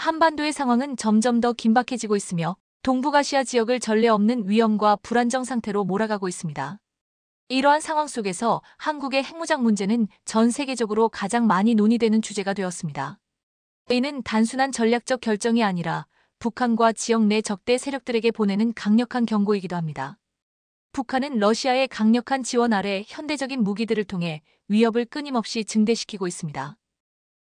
한반도의 상황은 점점 더 긴박해지고 있으며 동북아시아 지역을 전례 없는 위험과 불안정 상태로 몰아가고 있습니다. 이러한 상황 속에서 한국의 핵무장 문제는 전 세계적으로 가장 많이 논의되는 주제가 되었습니다. 이는 단순한 전략적 결정이 아니라 북한과 지역 내 적대 세력들에게 보내는 강력한 경고이기도 합니다. 북한은 러시아의 강력한 지원 아래 현대적인 무기들을 통해 위협을 끊임없이 증대시키고 있습니다.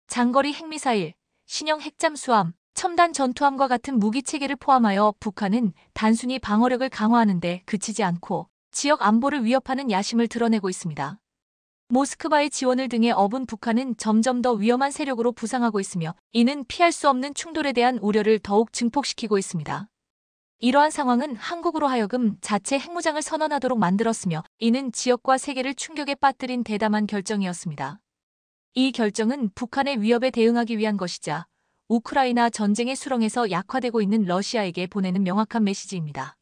장거리 핵미사일, 신형 핵잠수함, 첨단 전투함과 같은 무기 체계를 포함하여 북한은 단순히 방어력을 강화하는 데 그치지 않고 지역 안보를 위협하는 야심을 드러내고 있습니다. 모스크바의 지원을 등에 업은 북한은 점점 더 위험한 세력으로 부상하고 있으며 이는 피할 수 없는 충돌에 대한 우려를 더욱 증폭시키고 있습니다. 이러한 상황은 한국으로 하여금 자체 핵무장을 선언하도록 만들었으며 이는 지역과 세계를 충격에 빠뜨린 대담한 결정이었습니다. 이 결정은 북한의 위협에 대응하기 위한 것이자 우크라이나 전쟁의 수렁에서 약화되고 있는 러시아에게 보내는 명확한 메시지입니다.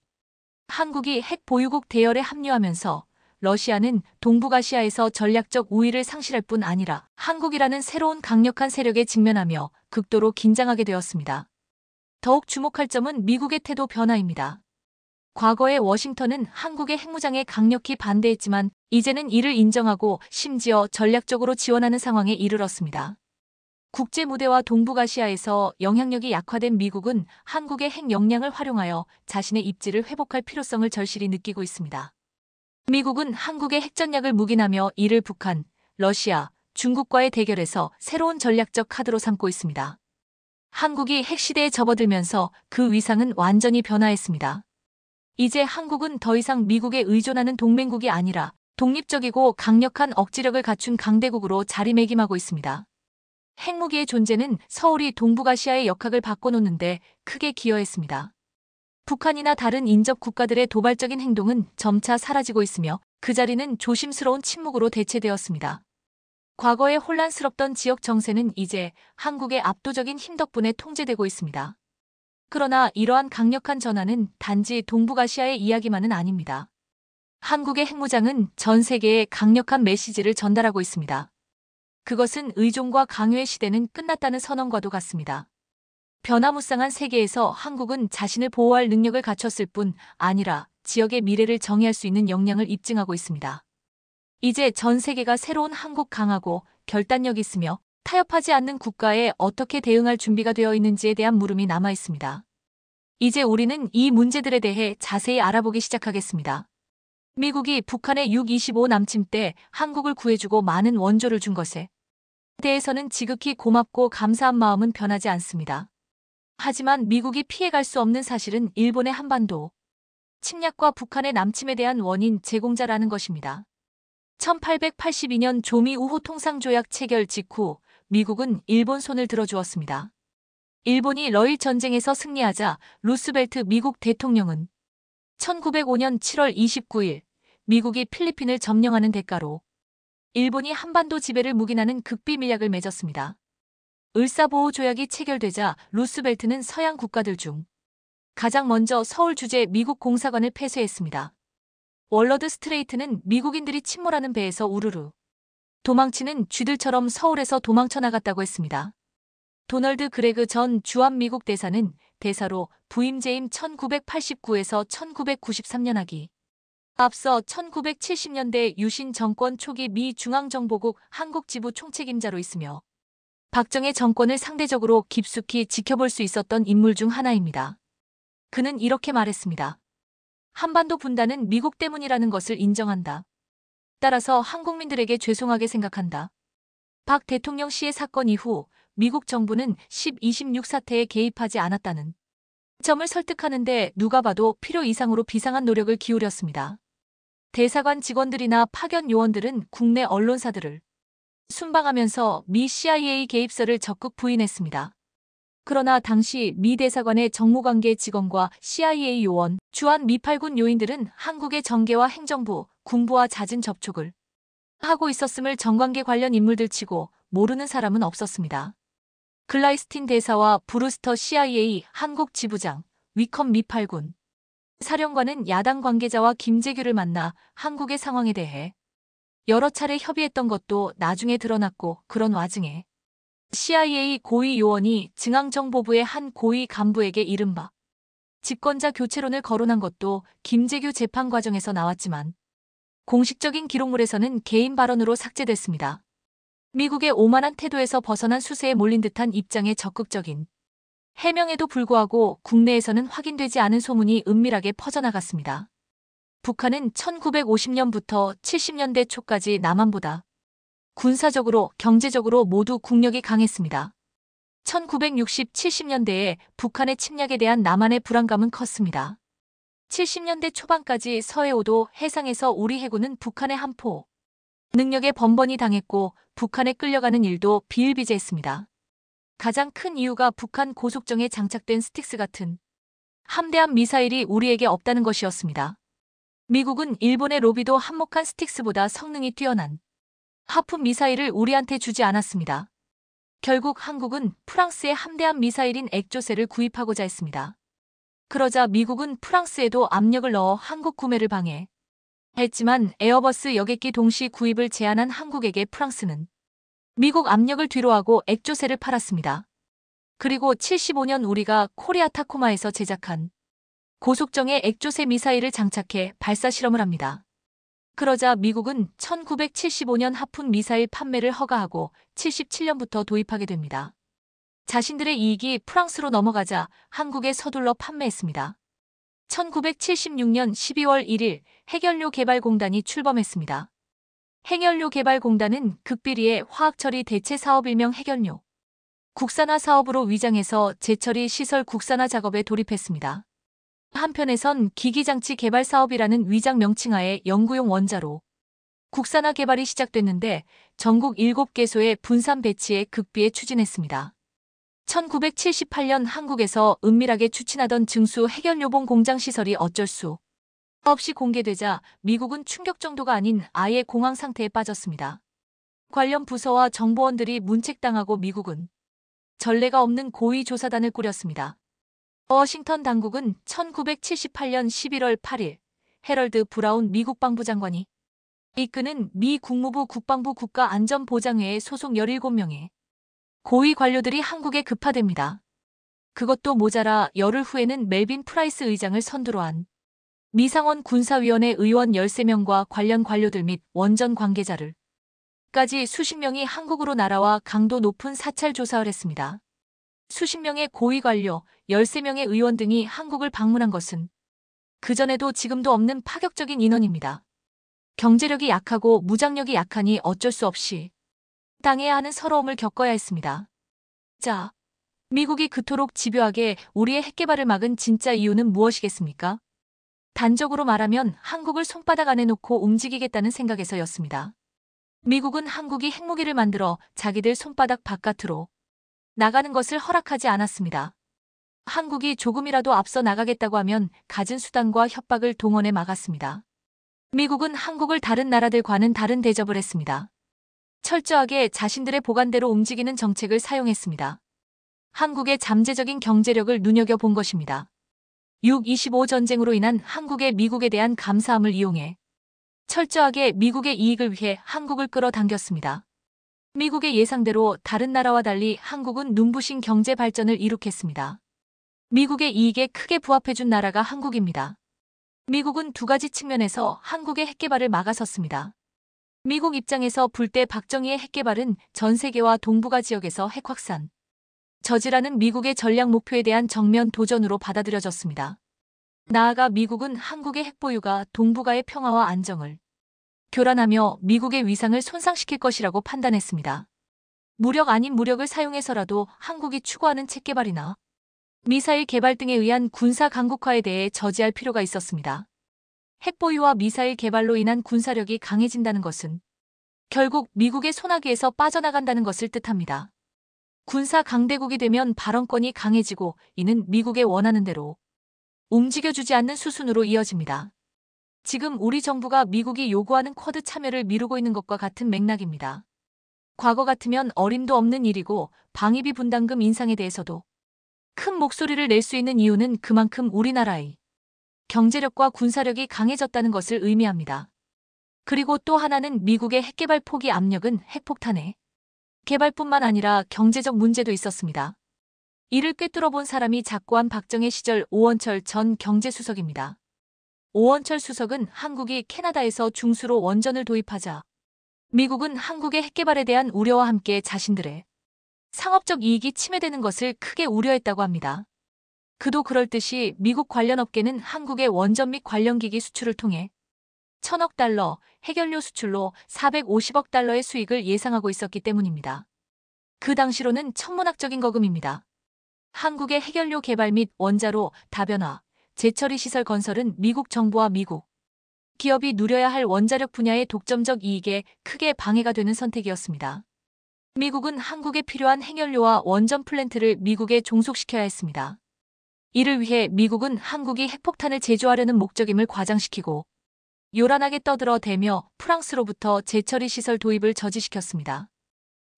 한국이 핵 보유국 대열에 합류하면서 러시아는 동북아시아에서 전략적 우위를 상실할 뿐 아니라 한국이라는 새로운 강력한 세력에 직면하며 극도로 긴장하게 되었습니다. 더욱 주목할 점은 미국의 태도 변화입니다. 과거에 워싱턴은 한국의 핵무장에 강력히 반대했지만 이제는 이를 인정하고 심지어 전략적으로 지원하는 상황에 이르렀습니다. 국제 무대와 동북아시아에서 영향력이 약화된 미국은 한국의 핵 역량을 활용하여 자신의 입지를 회복할 필요성을 절실히 느끼고 있습니다. 미국은 한국의 핵전략을 묵인하며 이를 북한, 러시아, 중국과의 대결에서 새로운 전략적 카드로 삼고 있습니다. 한국이 핵시대에 접어들면서 그 위상은 완전히 변화했습니다. 이제 한국은 더 이상 미국에 의존하는 동맹국이 아니라 독립적이고 강력한 억지력을 갖춘 강대국으로 자리매김하고 있습니다. 핵무기의 존재는 서울이 동북아시아의 역학을 바꿔놓는데 크게 기여했습니다. 북한이나 다른 인접 국가들의 도발적인 행동은 점차 사라지고 있으며 그 자리는 조심스러운 침묵으로 대체되었습니다. 과거에 혼란스럽던 지역 정세는 이제 한국의 압도적인 힘 덕분에 통제되고 있습니다. 그러나 이러한 강력한 전환은 단지 동북아시아의 이야기만은 아닙니다. 한국의 핵무장은 전 세계에 강력한 메시지를 전달하고 있습니다. 그것은 의존과 강요의 시대는 끝났다는 선언과도 같습니다. 변화무쌍한 세계에서 한국은 자신을 보호할 능력을 갖췄을 뿐 아니라 지역의 미래를 정의할 수 있는 역량을 입증하고 있습니다. 이제 전 세계가 새로운 한국 강하고 결단력 있으며 타협하지 않는 국가에 어떻게 대응할 준비가 되어 있는지에 대한 물음이 남아 있습니다. 이제 우리는 이 문제들에 대해 자세히 알아보기 시작하겠습니다. 미국이 북한의 U-25 남침 때 한국을 구해주고 많은 원조를 준 것에 대해서는 지극히 고맙고 감사한 마음은 변하지 않습니다. 하지만 미국이 피해갈 수 없는 사실은 일본의 한반도 침략과 북한의 남침에 대한 원인 제공자라는 것입니다. 1882년 조미 우호 통상조약 체결 직후 미국은 일본 손을 들어주었습니다. 일본이 러일 전쟁에서 승리하자 루스벨트 미국 대통령은 1905년 7월 29일 미국이 필리핀을 점령하는 대가로 일본이 한반도 지배를 묵인하는 극비밀약을 맺었습니다. 을사보호조약이 체결되자 루스벨트는 서양 국가들 중 가장 먼저 서울 주재 미국 공사관을 폐쇄했습니다. 월러드 스트레이트는 미국인들이 침몰하는 배에서 우르르 도망치는 쥐들처럼 서울에서 도망쳐 나갔다고 했습니다. 도널드 그레그 전 주한미국 대사는 대사로 부임재임 1989에서 1993년 하기. 앞서 1970년대 유신 정권 초기 미 중앙정보국 한국지부 총책임자로 있으며 박정희 정권을 상대적으로 깊숙이 지켜볼 수 있었던 인물 중 하나입니다. 그는 이렇게 말했습니다. 한반도 분단은 미국 때문이라는 것을 인정한다. 따라서 한국민들에게 죄송하게 생각한다. 박 대통령 씨의 사건 이후 미국 정부는 10.26 사태에 개입하지 않았다는 점을 설득하는데 누가 봐도 필요 이상으로 비상한 노력을 기울였습니다. 대사관 직원들이나 파견 요원들은 국내 언론사들을 순방하면서 미 CIA 개입설을 적극 부인했습니다. 그러나 당시 미 대사관의 정무관계 직원과 CIA 요원, 주한 미팔군 요인들은 한국의 정계와 행정부, 군부와 잦은 접촉을 하고 있었음을 정관계 관련 인물들 치고 모르는 사람은 없었습니다. 글라이스틴 대사와 브루스터 CIA 한국 지부장, 위컴 미팔군 사령관은 야당 관계자와 김재규를 만나 한국의 상황에 대해 여러 차례 협의했던 것도 나중에 드러났고 그런 와중에 CIA 고위 요원이 중앙정보부의 한 고위 간부에게 이른바 집권자 교체론을 거론한 것도 김재규 재판 과정에서 나왔지만 공식적인 기록물에서는 개인 발언으로 삭제됐습니다. 미국의 오만한 태도에서 벗어난 수세에 몰린 듯한 입장에 적극적인 해명에도 불구하고 국내에서는 확인되지 않은 소문이 은밀하게 퍼져나갔습니다. 북한은 1950년부터 70년대 초까지 남한보다 군사적으로, 경제적으로 모두 국력이 강했습니다. 1960, 70년대에 북한의 침략에 대한 남한의 불안감은 컸습니다. 70년대 초반까지 서해오도 해상에서 우리 해군은 북한의 함포 능력에 번번이 당했고 북한에 끌려가는 일도 비일비재했습니다. 가장 큰 이유가 북한 고속정에 장착된 스틱스 같은 함대함 미사일이 우리에게 없다는 것이었습니다. 미국은 일본의 로비도 한몫한 스틱스보다 성능이 뛰어난 하프 미사일을 우리한테 주지 않았습니다. 결국 한국은 프랑스의 함대함 미사일인 액조세를 구입하고자 했습니다. 그러자 미국은 프랑스에도 압력을 넣어 한국 구매를 방해했지만 에어버스 여객기 동시 구입을 제안한 한국에게 프랑스는 미국 압력을 뒤로하고 액조세를 팔았습니다. 그리고 75년 우리가 코리아 타코마에서 제작한 고속정에 액조세 미사일을 장착해 발사 실험을 합니다. 그러자 미국은 1975년 하푼 미사일 판매를 허가하고 77년부터 도입하게 됩니다. 자신들의 이익이 프랑스로 넘어가자 한국에 서둘러 판매했습니다. 1976년 12월 1일 핵연료개발공단이 출범했습니다. 핵연료개발공단은 극비리의 화학처리 대체 사업 일명 핵연료 국산화 사업으로 위장해서 재처리 시설 국산화 작업에 돌입했습니다. 한편에선 기기장치 개발 사업이라는 위장 명칭하에 연구용 원자로 국산화 개발이 시작됐는데 전국 7개소의 분산 배치에 극비에 추진했습니다. 1978년 한국에서 은밀하게 추진하던 증수 핵연료봉 공장 시설이 어쩔 수 없이 공개되자 미국은 충격 정도가 아닌 아예 공황 상태에 빠졌습니다. 관련 부서와 정보원들이 문책당하고 미국은 전례가 없는 고위 조사단을 꾸렸습니다. 워싱턴 당국은 1978년 11월 8일 해럴드 브라운 미국 방부장관이 이끄는 미 국무부 국방부 국가안전보장회의 소속 17명의 고위 관료들이 한국에 급파됩니다. 그것도 모자라 열흘 후에는 멜빈 프라이스 의장을 선두로 한 미상원 군사위원회 의원 13명과 관련 관료들 및 원전 관계자를 까지 수십 명이 한국으로 날아와 강도 높은 사찰 조사를 했습니다. 수십 명의 고위 관료, 13명의 의원 등이 한국을 방문한 것은 그전에도 지금도 없는 파격적인 인원입니다. 경제력이 약하고 무장력이 약하니 어쩔 수 없이 당해야 하는 서러움을 겪어야 했습니다. 자, 미국이 그토록 집요하게 우리의 핵개발을 막은 진짜 이유는 무엇이겠습니까? 단적으로 말하면 한국을 손바닥 안에 놓고 움직이겠다는 생각에서였습니다. 미국은 한국이 핵무기를 만들어 자기들 손바닥 바깥으로 나가는 것을 허락하지 않았습니다. 한국이 조금이라도 앞서 나가겠다고 하면 갖은 수단과 협박을 동원해 막았습니다. 미국은 한국을 다른 나라들과는 다른 대접을 했습니다. 철저하게 자신들의 보관대로 움직이는 정책을 사용했습니다. 한국의 잠재적인 경제력을 눈여겨본 것입니다. 6.25 전쟁으로 인한 한국의 미국에 대한 감사함을 이용해 철저하게 미국의 이익을 위해 한국을 끌어당겼습니다. 미국의 예상대로 다른 나라와 달리 한국은 눈부신 경제 발전을 이룩했습니다. 미국의 이익에 크게 부합해준 나라가 한국입니다. 미국은 두 가지 측면에서 한국의 핵개발을 막아섰습니다. 미국 입장에서 불 때 박정희의 핵개발은 전 세계와 동북아 지역에서 핵확산 저지라는 미국의 전략 목표에 대한 정면 도전으로 받아들여졌습니다. 나아가 미국은 한국의 핵보유가 동북아의 평화와 안정을 교란하며 미국의 위상을 손상시킬 것이라고 판단했습니다. 무력 아닌 무력을 사용해서라도 한국이 추구하는 핵개발이나 미사일 개발 등에 의한 군사 강국화에 대해 저지할 필요가 있었습니다. 핵보유와 미사일 개발로 인한 군사력이 강해진다는 것은 결국 미국의 소나기에서 빠져나간다는 것을 뜻합니다. 군사 강대국이 되면 발언권이 강해지고 이는 미국의 원하는 대로 움직여주지 않는 수순으로 이어집니다. 지금 우리 정부가 미국이 요구하는 쿼드 참여를 미루고 있는 것과 같은 맥락입니다. 과거 같으면 어림도 없는 일이고 방위비 분담금 인상에 대해서도 큰 목소리를 낼 수 있는 이유는 그만큼 우리나라의 경제력과 군사력이 강해졌다는 것을 의미합니다. 그리고 또 하나는 미국의 핵개발 포기 압력은 핵폭탄에 개발뿐만 아니라 경제적 문제도 있었습니다. 이를 꿰뚫어 본 사람이 작고한 박정희 시절 오원철 전 경제수석입니다. 오원철 수석은 한국이 캐나다에서 중수로 원전을 도입하자 미국은 한국의 핵개발에 대한 우려와 함께 자신들의 상업적 이익이 침해되는 것을 크게 우려했다고 합니다. 그도 그럴듯이 미국 관련 업계는 한국의 원전 및 관련 기기 수출을 통해 1,000억 달러, 핵연료 수출로 450억 달러의 수익을 예상하고 있었기 때문입니다. 그 당시로는 천문학적인 거금입니다. 한국의 핵연료 개발 및 원자로, 다변화, 재처리 시설 건설은 미국 정부와 미국 기업이 누려야 할 원자력 분야의 독점적 이익에 크게 방해가 되는 선택이었습니다. 미국은 한국에 필요한 핵연료와 원전 플랜트를 미국에 종속시켜야 했습니다. 이를 위해 미국은 한국이 핵폭탄을 제조하려는 목적임을 과장시키고 요란하게 떠들어대며 프랑스로부터 재처리 시설 도입을 저지시켰습니다.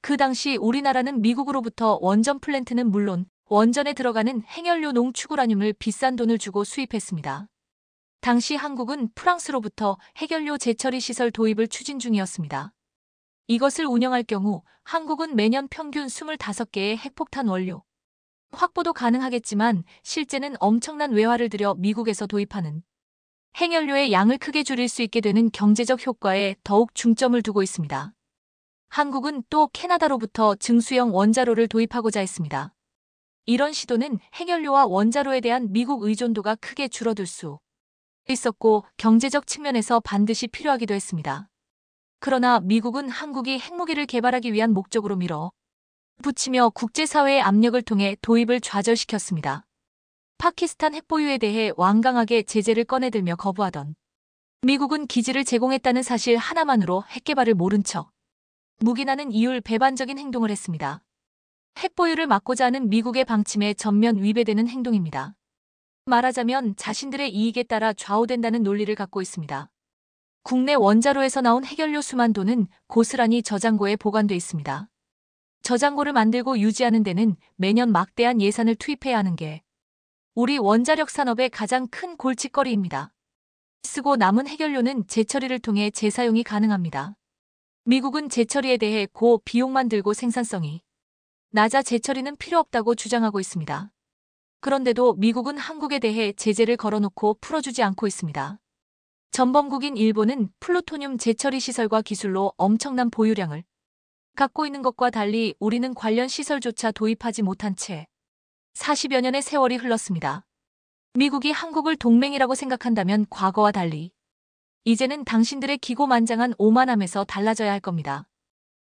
그 당시 우리나라는 미국으로부터 원전 플랜트는 물론 원전에 들어가는 핵연료 농축우라늄을 비싼 돈을 주고 수입했습니다. 당시 한국은 프랑스로부터 핵연료 재처리 시설 도입을 추진 중이었습니다. 이것을 운영할 경우 한국은 매년 평균 25개의 핵폭탄 원료 확보도 가능하겠지만 실제는 엄청난 외화를 들여 미국에서 도입하는 핵연료의 양을 크게 줄일 수 있게 되는 경제적 효과에 더욱 중점을 두고 있습니다. 한국은 또 캐나다로부터 증수형 원자로를 도입하고자 했습니다. 이런 시도는 핵연료와 원자로에 대한 미국 의존도가 크게 줄어들 수 있었고 경제적 측면에서 반드시 필요하기도 했습니다. 그러나 미국은 한국이 핵무기를 개발하기 위한 목적으로 밀어붙이며 국제사회의 압력을 통해 도입을 좌절시켰습니다. 파키스탄 핵보유에 대해 완강하게 제재를 꺼내들며 거부하던 미국은 기지를 제공했다는 사실 하나만으로 핵개발을 모른 척 묵인하는 이율 배반적인 행동을 했습니다. 핵보유를 막고자 하는 미국의 방침에 전면 위배되는 행동입니다. 말하자면 자신들의 이익에 따라 좌우된다는 논리를 갖고 있습니다. 국내 원자로에서 나온 핵연료 수만 톤은 고스란히 저장고에 보관돼 있습니다. 저장고를 만들고 유지하는 데는 매년 막대한 예산을 투입해야 하는 게 우리 원자력 산업의 가장 큰 골칫거리입니다. 쓰고 남은 핵연료는 재처리를 통해 재사용이 가능합니다. 미국은 재처리에 대해 고 비용만 들고 생산성이 낮아 재처리는 필요 없다고 주장하고 있습니다. 그런데도 미국은 한국에 대해 제재를 걸어놓고 풀어주지 않고 있습니다. 전범국인 일본은 플루토늄 재처리 시설과 기술로 엄청난 보유량을 갖고 있는 것과 달리 우리는 관련 시설조차 도입하지 못한 채 40여 년의 세월이 흘렀습니다. 미국이 한국을 동맹이라고 생각한다면 과거와 달리 이제는 당신들의 기고만장한 오만함에서 달라져야 할 겁니다.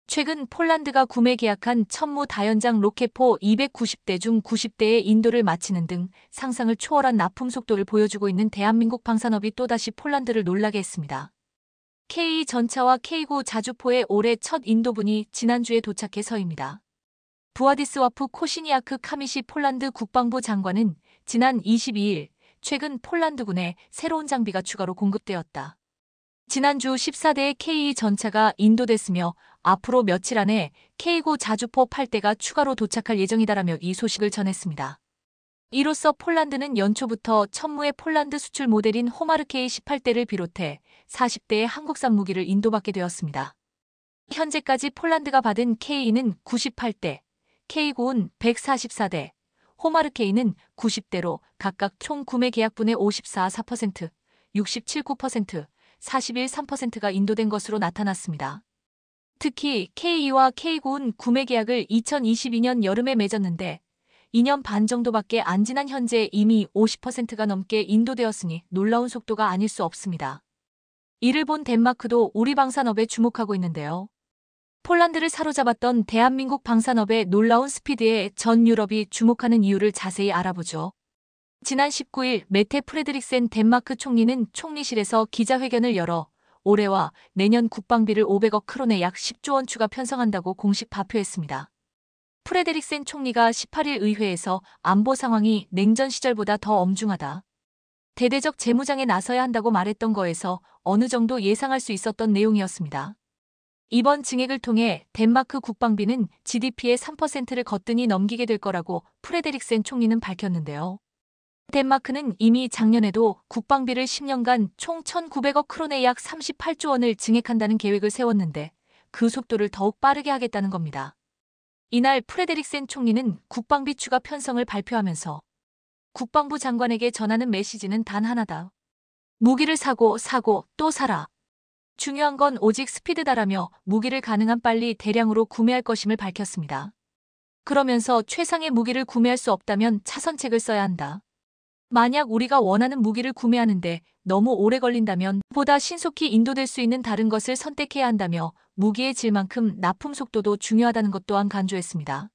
최근 폴란드가 구매 계약한 천무 다연장 로켓포 290대 중 90대의 인도를 마치는 등 상상을 초월한 납품 속도를 보여주고 있는 대한민국 방산업이 또다시 폴란드를 놀라게 했습니다. K2 전차와 K9 자주포의 올해 첫 인도분이 지난주에 도착해서입니다. 부아디스와프 코시니아크 카미시 폴란드 국방부 장관은 지난 22일 최근 폴란드군에 새로운 장비가 추가로 공급되었다. 지난주 14대의 K2 전차가 인도됐으며 앞으로 며칠 안에 K9 자주포 8대가 추가로 도착할 예정이다라며 이 소식을 전했습니다. 이로써 폴란드는 연초부터 천무의 폴란드 수출 모델인 호마르케이 18대를 비롯해 40대의 한국산 무기를 인도받게 되었습니다. 현재까지 폴란드가 받은 K2는 98대, K9는 144대, 호마르케이는 90대로 각각 총 구매 계약분의 54.4%, 67.9%, 41.3%가 인도된 것으로 나타났습니다. 특히 K2와 K9는 구매 계약을 2022년 여름에 맺었는데 2년 반 정도밖에 안 지난 현재 이미 50%가 넘게 인도되었으니 놀라운 속도가 아닐 수 없습니다. 이를 본 덴마크도 우리 방산업에 주목하고 있는데요. 폴란드를 사로잡았던 대한민국 방산업의 놀라운 스피드에 전 유럽이 주목하는 이유를 자세히 알아보죠. 지난 19일 메테 프레드릭센 덴마크 총리는 총리실에서 기자회견을 열어 올해와 내년 국방비를 500억 크론에 약 10조 원 추가 편성한다고 공식 발표했습니다. 프레드릭센 총리가 18일 의회에서 안보 상황이 냉전 시절보다 더 엄중하다. 대대적 재무장에 나서야 한다고 말했던 거에서 어느 정도 예상할 수 있었던 내용이었습니다. 이번 증액을 통해 덴마크 국방비는 GDP의 3%를 거뜬히 넘기게 될 거라고 프레드릭센 총리는 밝혔는데요. 덴마크는 이미 작년에도 국방비를 10년간 총 1,900억 크론에 약 38조 원을 증액한다는 계획을 세웠는데 그 속도를 더욱 빠르게 하겠다는 겁니다. 이날 프레데릭센 총리는 국방비 추가 편성을 발표하면서 국방부 장관에게 전하는 메시지는 단 하나다. 무기를 사고 또 사라. 중요한 건 오직 스피드다라며 무기를 가능한 빨리 대량으로 구매할 것임을 밝혔습니다. 그러면서 최상의 무기를 구매할 수 없다면 차선책을 써야 한다. 만약 우리가 원하는 무기를 구매하는데 너무 오래 걸린다면 보다 신속히 인도될 수 있는 다른 것을 선택해야 한다며 무기의 질만큼 납품 속도도 중요하다는 것 또한 강조했습니다.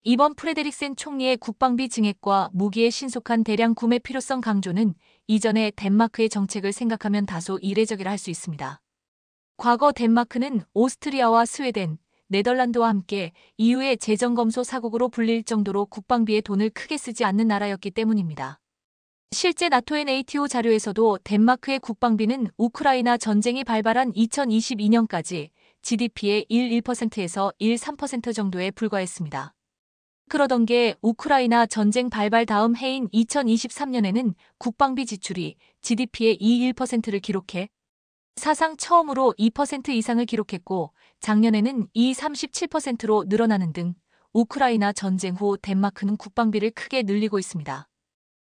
이번 프레데릭센 총리의 국방비 증액과 무기의 신속한 대량 구매 필요성 강조는 이전의 덴마크의 정책을 생각하면 다소 이례적이라 할 수 있습니다. 과거 덴마크는 오스트리아와 스웨덴, 네덜란드와 함께 EU의 재정검소 사국으로 불릴 정도로 국방비에 돈을 크게 쓰지 않는 나라였기 때문입니다. 실제 나토의 NATO 자료에서도 덴마크의 국방비는 우크라이나 전쟁이 발발한 2022년까지 GDP의 1.1%에서 1.3% 정도에 불과했습니다. 그러던 게 우크라이나 전쟁 발발 다음 해인 2023년에는 국방비 지출이 GDP의 2.1%를 기록해 사상 처음으로 2% 이상을 기록했고 작년에는 2.37%로 늘어나는 등 우크라이나 전쟁 후 덴마크는 국방비를 크게 늘리고 있습니다.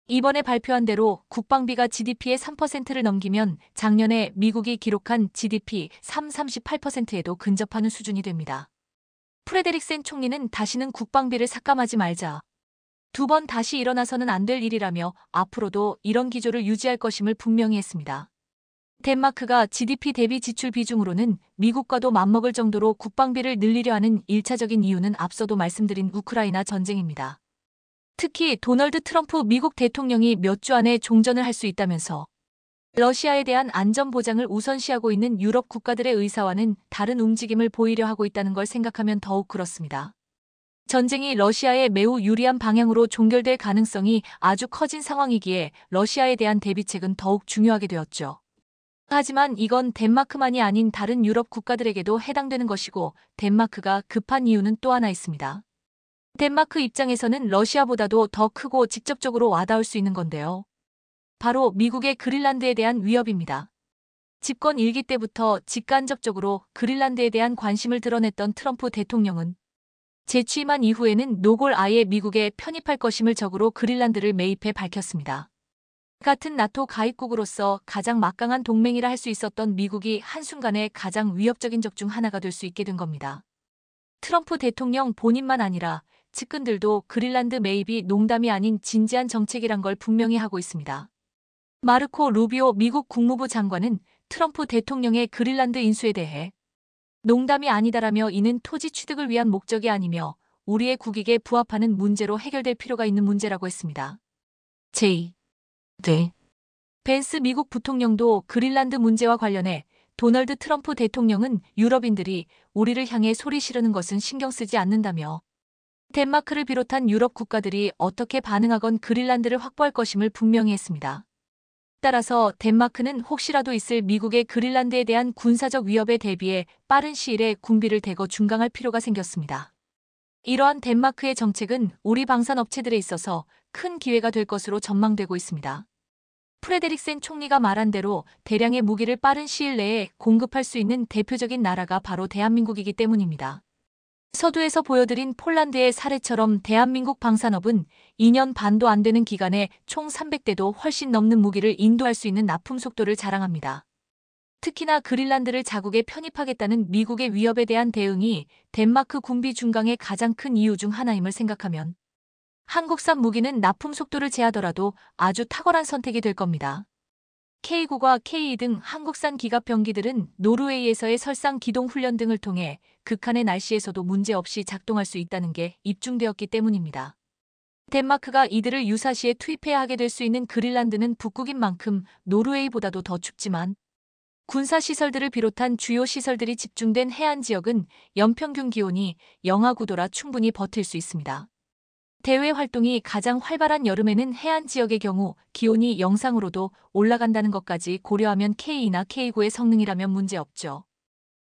이번에 발표한 대로 국방비가 GDP의 3%를 넘기면 작년에 미국이 기록한 GDP 3.38%에도 근접하는 수준이 됩니다. 프레데릭센 총리는 다시는 국방비를 삭감하지 말자. 두 번 다시 일어나서는 안 될 일이라며 앞으로도 이런 기조를 유지할 것임을 분명히 했습니다. 덴마크가 GDP 대비 지출 비중으로는 미국과도 맞먹을 정도로 국방비를 늘리려 하는 1차적인 이유는 앞서도 말씀드린 우크라이나 전쟁입니다. 특히 도널드 트럼프 미국 대통령이 몇 주 안에 종전을 할 수 있다면서 러시아에 대한 안전 보장을 우선시하고 있는 유럽 국가들의 의사와는 다른 움직임을 보이려 하고 있다는 걸 생각하면 더욱 그렇습니다. 전쟁이 러시아에 매우 유리한 방향으로 종결될 가능성이 아주 커진 상황이기에 러시아에 대한 대비책은 더욱 중요하게 되었죠. 하지만 이건 덴마크만이 아닌 다른 유럽 국가들에게도 해당되는 것이고 덴마크가 급한 이유는 또 하나 있습니다. 덴마크 입장에서는 러시아보다도 더 크고 직접적으로 와닿을 수 있는 건데요. 바로 미국의 그린란드에 대한 위협입니다. 집권 1기 때부터 직간접적으로 그린란드에 대한 관심을 드러냈던 트럼프 대통령은 재취임한 이후에는 노골 아예 미국에 편입할 것임을 적으로 그린란드를 매입해 밝혔습니다. 같은 나토 가입국으로서 가장 막강한 동맹이라 할 수 있었던 미국이 한순간에 가장 위협적인 적 중 하나가 될 수 있게 된 겁니다. 트럼프 대통령 본인만 아니라 측근들도 그린란드 매입이 농담이 아닌 진지한 정책이란 걸 분명히 하고 있습니다. 마르코 루비오 미국 국무부 장관은 트럼프 대통령의 그린란드 인수에 대해 농담이 아니다라며 이는 토지 취득을 위한 목적이 아니며 우리의 국익에 부합하는 문제로 해결될 필요가 있는 문제라고 했습니다. 벤스 미국 부통령도 그린란드 문제와 관련해 도널드 트럼프 대통령은 유럽인들이 우리를 향해 소리 지르는 것은 신경 쓰지 않는다며 덴마크를 비롯한 유럽 국가들이 어떻게 반응하건 그린란드를 확보할 것임을 분명히 했습니다. 따라서 덴마크는 혹시라도 있을 미국의 그린란드에 대한 군사적 위협에 대비해 빠른 시일에 군비를 대거 중강할 필요가 생겼습니다. 이러한 덴마크의 정책은 우리 방산업체들에 있어서 큰 기회가 될 것으로 전망되고 있습니다. 프레데릭센 총리가 말한 대로 대량의 무기를 빠른 시일 내에 공급할 수 있는 대표적인 나라가 바로 대한민국이기 때문입니다. 서두에서 보여드린 폴란드의 사례처럼 대한민국 방산업은 2년 반도 안 되는 기간에 총 300대도 훨씬 넘는 무기를 인도할 수 있는 납품 속도를 자랑합니다. 특히나 그린란드를 자국에 편입하겠다는 미국의 위협에 대한 대응이 덴마크 군비 중강의 가장 큰 이유 중 하나임을 생각하면 한국산 무기는 납품 속도를 제하더라도 아주 탁월한 선택이 될 겁니다. K9과 K2 등 한국산 기갑병기들은 노르웨이에서의 설상 기동 훈련 등을 통해 극한의 날씨에서도 문제없이 작동할 수 있다는 게 입증되었기 때문입니다. 덴마크가 이들을 유사시에 투입해야 하게 될 수 있는 그린란드는 북극인 만큼 노르웨이보다도 더 춥지만 군사시설들을 비롯한 주요 시설들이 집중된 해안 지역은 연평균 기온이 영하 9도라 충분히 버틸 수 있습니다. 대외 활동이 가장 활발한 여름에는 해안 지역의 경우 기온이 영상으로도 올라간다는 것까지 고려하면 K2나 K9의 성능이라면 문제없죠.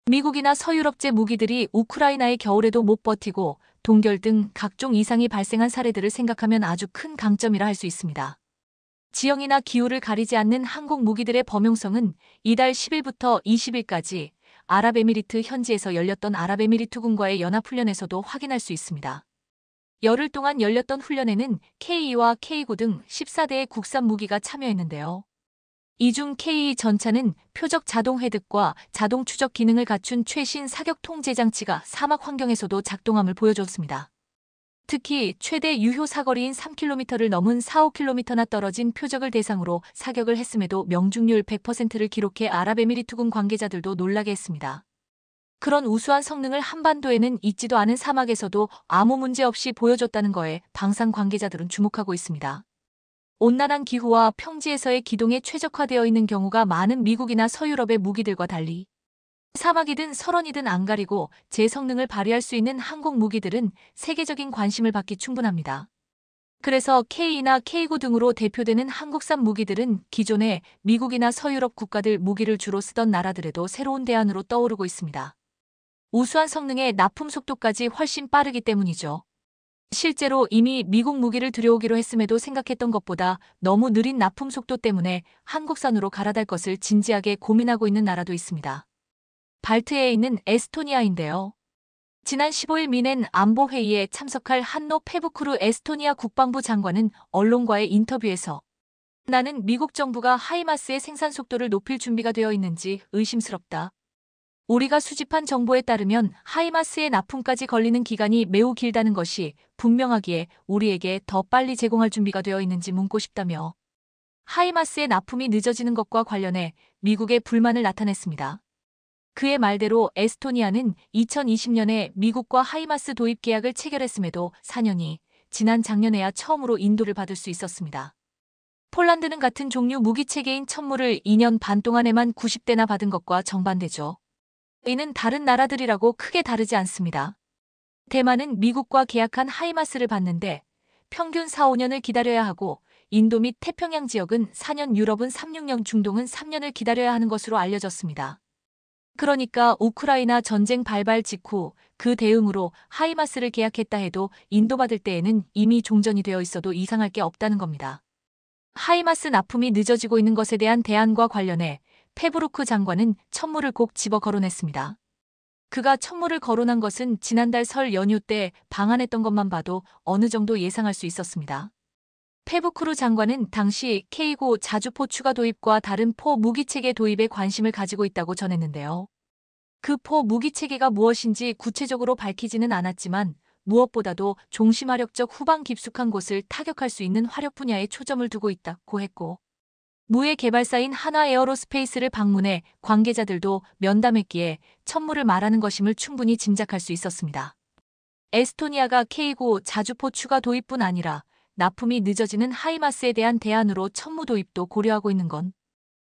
미국이나 서유럽제 무기들이 우크라이나의 겨울에도 못 버티고 동결 등 각종 이상이 발생한 사례들을 생각하면 아주 큰 강점이라 할 수 있습니다. 지형이나 기후를 가리지 않는 한국 무기들의 범용성은 이달 10일부터 20일까지 아랍에미리트 현지에서 열렸던 아랍에미리트군과의 연합훈련에서도 확인할 수 있습니다. 열흘 동안 열렸던 훈련에는 K2와 K9 등 14대의 국산 무기가 참여했는데요. 이 중 K2 전차는 표적 자동 회득과 자동 추적 기능을 갖춘 최신 사격 통제 장치가 사막 환경에서도 작동함을 보여줬습니다. 특히 최대 유효 사거리인 3km를 넘은 4-5km나 떨어진 표적을 대상으로 사격을 했음에도 명중률 100%를 기록해 아랍에미리트군 관계자들도 놀라게 했습니다. 그런 우수한 성능을 한반도에는 있지도 않은 사막에서도 아무 문제 없이 보여줬다는 거에 방산 관계자들은 주목하고 있습니다. 온난한 기후와 평지에서의 기동에 최적화되어 있는 경우가 많은 미국이나 서유럽의 무기들과 달리 사막이든 설원이든 안 가리고 제 성능을 발휘할 수 있는 항공 무기들은 세계적인 관심을 받기 충분합니다. 그래서 K2나 K9 등으로 대표되는 한국산 무기들은 기존의 미국이나 서유럽 국가들 무기를 주로 쓰던 나라들에도 새로운 대안으로 떠오르고 있습니다. 우수한 성능의 납품 속도까지 훨씬 빠르기 때문이죠. 실제로 이미 미국 무기를 들여오기로 했음에도 생각했던 것보다 너무 느린 납품 속도 때문에 한국산으로 갈아탈 것을 진지하게 고민하고 있는 나라도 있습니다. 발트해에 있는 에스토니아인데요. 지난 15일 미넨 안보회의에 참석할 한노 페부쿠르 에스토니아 국방부 장관은 언론과의 인터뷰에서 나는 미국 정부가 하이마스의 생산 속도를 높일 준비가 되어 있는지 의심스럽다. 우리가 수집한 정보에 따르면 하이마스의 납품까지 걸리는 기간이 매우 길다는 것이 분명하기에 우리에게 더 빨리 제공할 준비가 되어 있는지 묻고 싶다며 하이마스의 납품이 늦어지는 것과 관련해 미국의 불만을 나타냈습니다. 그의 말대로 에스토니아는 2020년에 미국과 하이마스 도입 계약을 체결했음에도 4년이 지난 작년에야 처음으로 인도를 받을 수 있었습니다. 폴란드는 같은 종류 무기체계인 천무를 2년 반 동안에만 90대나 받은 것과 정반대죠. 이는 다른 나라들이라고 크게 다르지 않습니다. 대만은 미국과 계약한 하이마스를 받는데 평균 4-5년을 기다려야 하고 인도 및 태평양 지역은 4년, 유럽은 3-6년, 중동은 3년을 기다려야 하는 것으로 알려졌습니다. 그러니까 우크라이나 전쟁 발발 직후 그 대응으로 하이마스를 계약했다 해도 인도 받을 때에는 이미 종전이 되어 있어도 이상할 게 없다는 겁니다. 하이마스 납품이 늦어지고 있는 것에 대한 대안과 관련해 페부루크 장관은 천무를 꼭 집어 거론했습니다. 그가 천무를 거론한 것은 지난달 설 연휴 때 방한했던 것만 봐도 어느 정도 예상할 수 있었습니다. 페부쿠르 장관은 당시 K9 자주포 추가 도입과 다른 포 무기체계 도입에 관심을 가지고 있다고 전했는데요. 그 포 무기체계가 무엇인지 구체적으로 밝히지는 않았지만 무엇보다도 종심화력적 후방 깊숙한 곳을 타격할 수 있는 화력 분야에 초점을 두고 있다고 했고 무의 개발사인 한화에어로스페이스를 방문해 관계자들도 면담했기에 천무를 말하는 것임을 충분히 짐작할 수 있었습니다. 에스토니아가 K9 자주포 추가 도입뿐 아니라 납품이 늦어지는 하이마스에 대한 대안으로 천무 도입도 고려하고 있는 건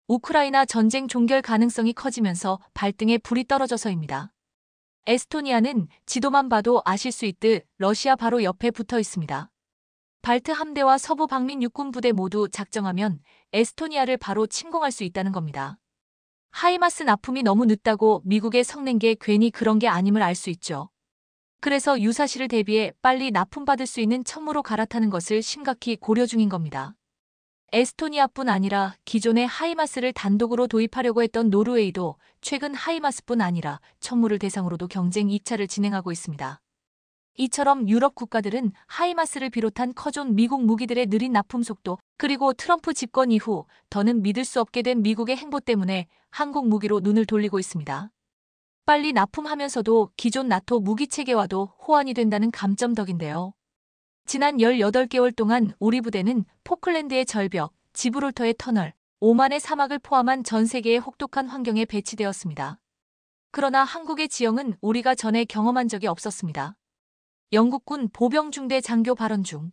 우크라이나 전쟁 종결 가능성이 커지면서 발등에 불이 떨어져서입니다. 에스토니아는 지도만 봐도 아실 수 있듯 러시아 바로 옆에 붙어 있습니다. 발트 함대와 서부 방민 육군 부대 모두 작정하면 에스토니아를 바로 침공할 수 있다는 겁니다. 하이마스 납품이 너무 늦다고 미국에 성낸 게 괜히 그런 게 아님을 알 수 있죠. 그래서 유사시를 대비해 빨리 납품받을 수 있는 천무로 갈아타는 것을 심각히 고려 중인 겁니다. 에스토니아뿐 아니라 기존의 하이마스를 단독으로 도입하려고 했던 노르웨이도 최근 하이마스뿐 아니라 천무를 대상으로도 경쟁 2차를 진행하고 있습니다. 이처럼 유럽 국가들은 하이마스를 비롯한 커존 미국 무기들의 느린 납품 속도 그리고 트럼프 집권 이후 더는 믿을 수 없게 된 미국의 행보 때문에 한국 무기로 눈을 돌리고 있습니다. 빨리 납품하면서도 기존 나토 무기체계와도 호환이 된다는 감점 덕인데요. 지난 18개월 동안 우리 부대는 포클랜드의 절벽, 지브롤터의 터널, 오만의 사막을 포함한 전 세계의 혹독한 환경에 배치되었습니다. 그러나 한국의 지형은 우리가 전에 경험한 적이 없었습니다. 영국군 보병중대 장교 발언 중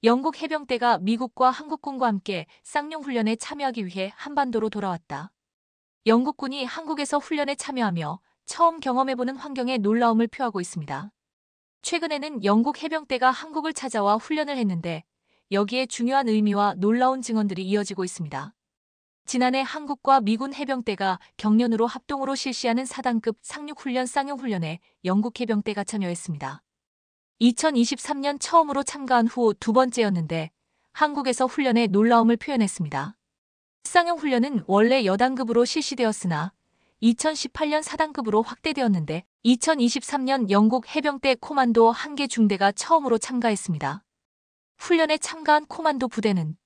영국 해병대가 미국과 한국군과 함께 쌍용 훈련에 참여하기 위해 한반도로 돌아왔다. 영국군이 한국에서 훈련에 참여하며 처음 경험해보는 환경에 놀라움을 표하고 있습니다. 최근에는 영국 해병대가 한국을 찾아와 훈련을 했는데 여기에 중요한 의미와 놀라운 증언들이 이어지고 있습니다. 지난해 한국과 미군 해병대가 경련으로 합동으로 실시하는 4단급 상륙훈련 쌍용훈련에 영국 해병대가 참여했습니다. 2023년 처음으로 참가한 후 두 번째였는데 한국에서 훈련에 놀라움을 표현했습니다. 쌍용훈련은 원래 여단급으로 실시되었으나 2018년 4단급으로 확대되었는데 2023년 영국 해병대 코만도 1개 중대가 처음으로 참가했습니다. 훈련에 참가한 코만도 부대는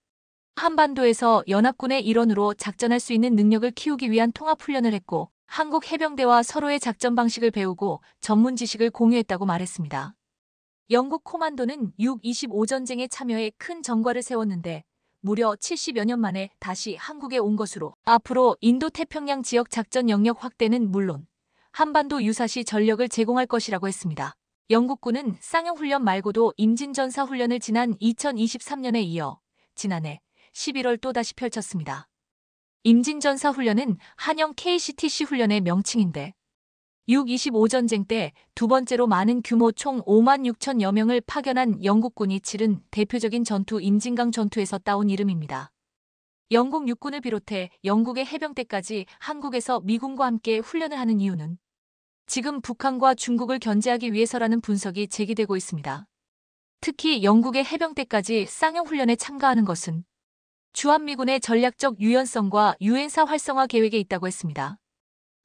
한반도에서 연합군의 일원으로 작전할 수 있는 능력을 키우기 위한 통합훈련을 했고 한국 해병대와 서로의 작전 방식을 배우고 전문 지식을 공유했다고 말했습니다. 영국 코만도는 6.25 전쟁에 참여해 큰 전과를 세웠는데 무려 70여 년 만에 다시 한국에 온 것으로 앞으로 인도태평양 지역 작전 영역 확대는 물론 한반도 유사시 전력을 제공할 것이라고 했습니다. 영국군은 쌍용훈련 말고도 임진전사훈련을 지난 2023년에 이어 지난해 11월 또다시 펼쳤습니다. 임진전사훈련은 한영 KCTC 훈련의 명칭인데 6.25 전쟁 때 두 번째로 많은 규모 총 5만 6천여 명을 파견한 영국군이 치른 대표적인 전투 임진강 전투에서 따온 이름입니다. 영국 육군을 비롯해 영국의 해병대까지 한국에서 미군과 함께 훈련을 하는 이유는 지금 북한과 중국을 견제하기 위해서라는 분석이 제기되고 있습니다. 특히 영국의 해병대까지 쌍용훈련에 참가하는 것은 주한미군의 전략적 유연성과 유엔사 활성화 계획에 있다고 했습니다.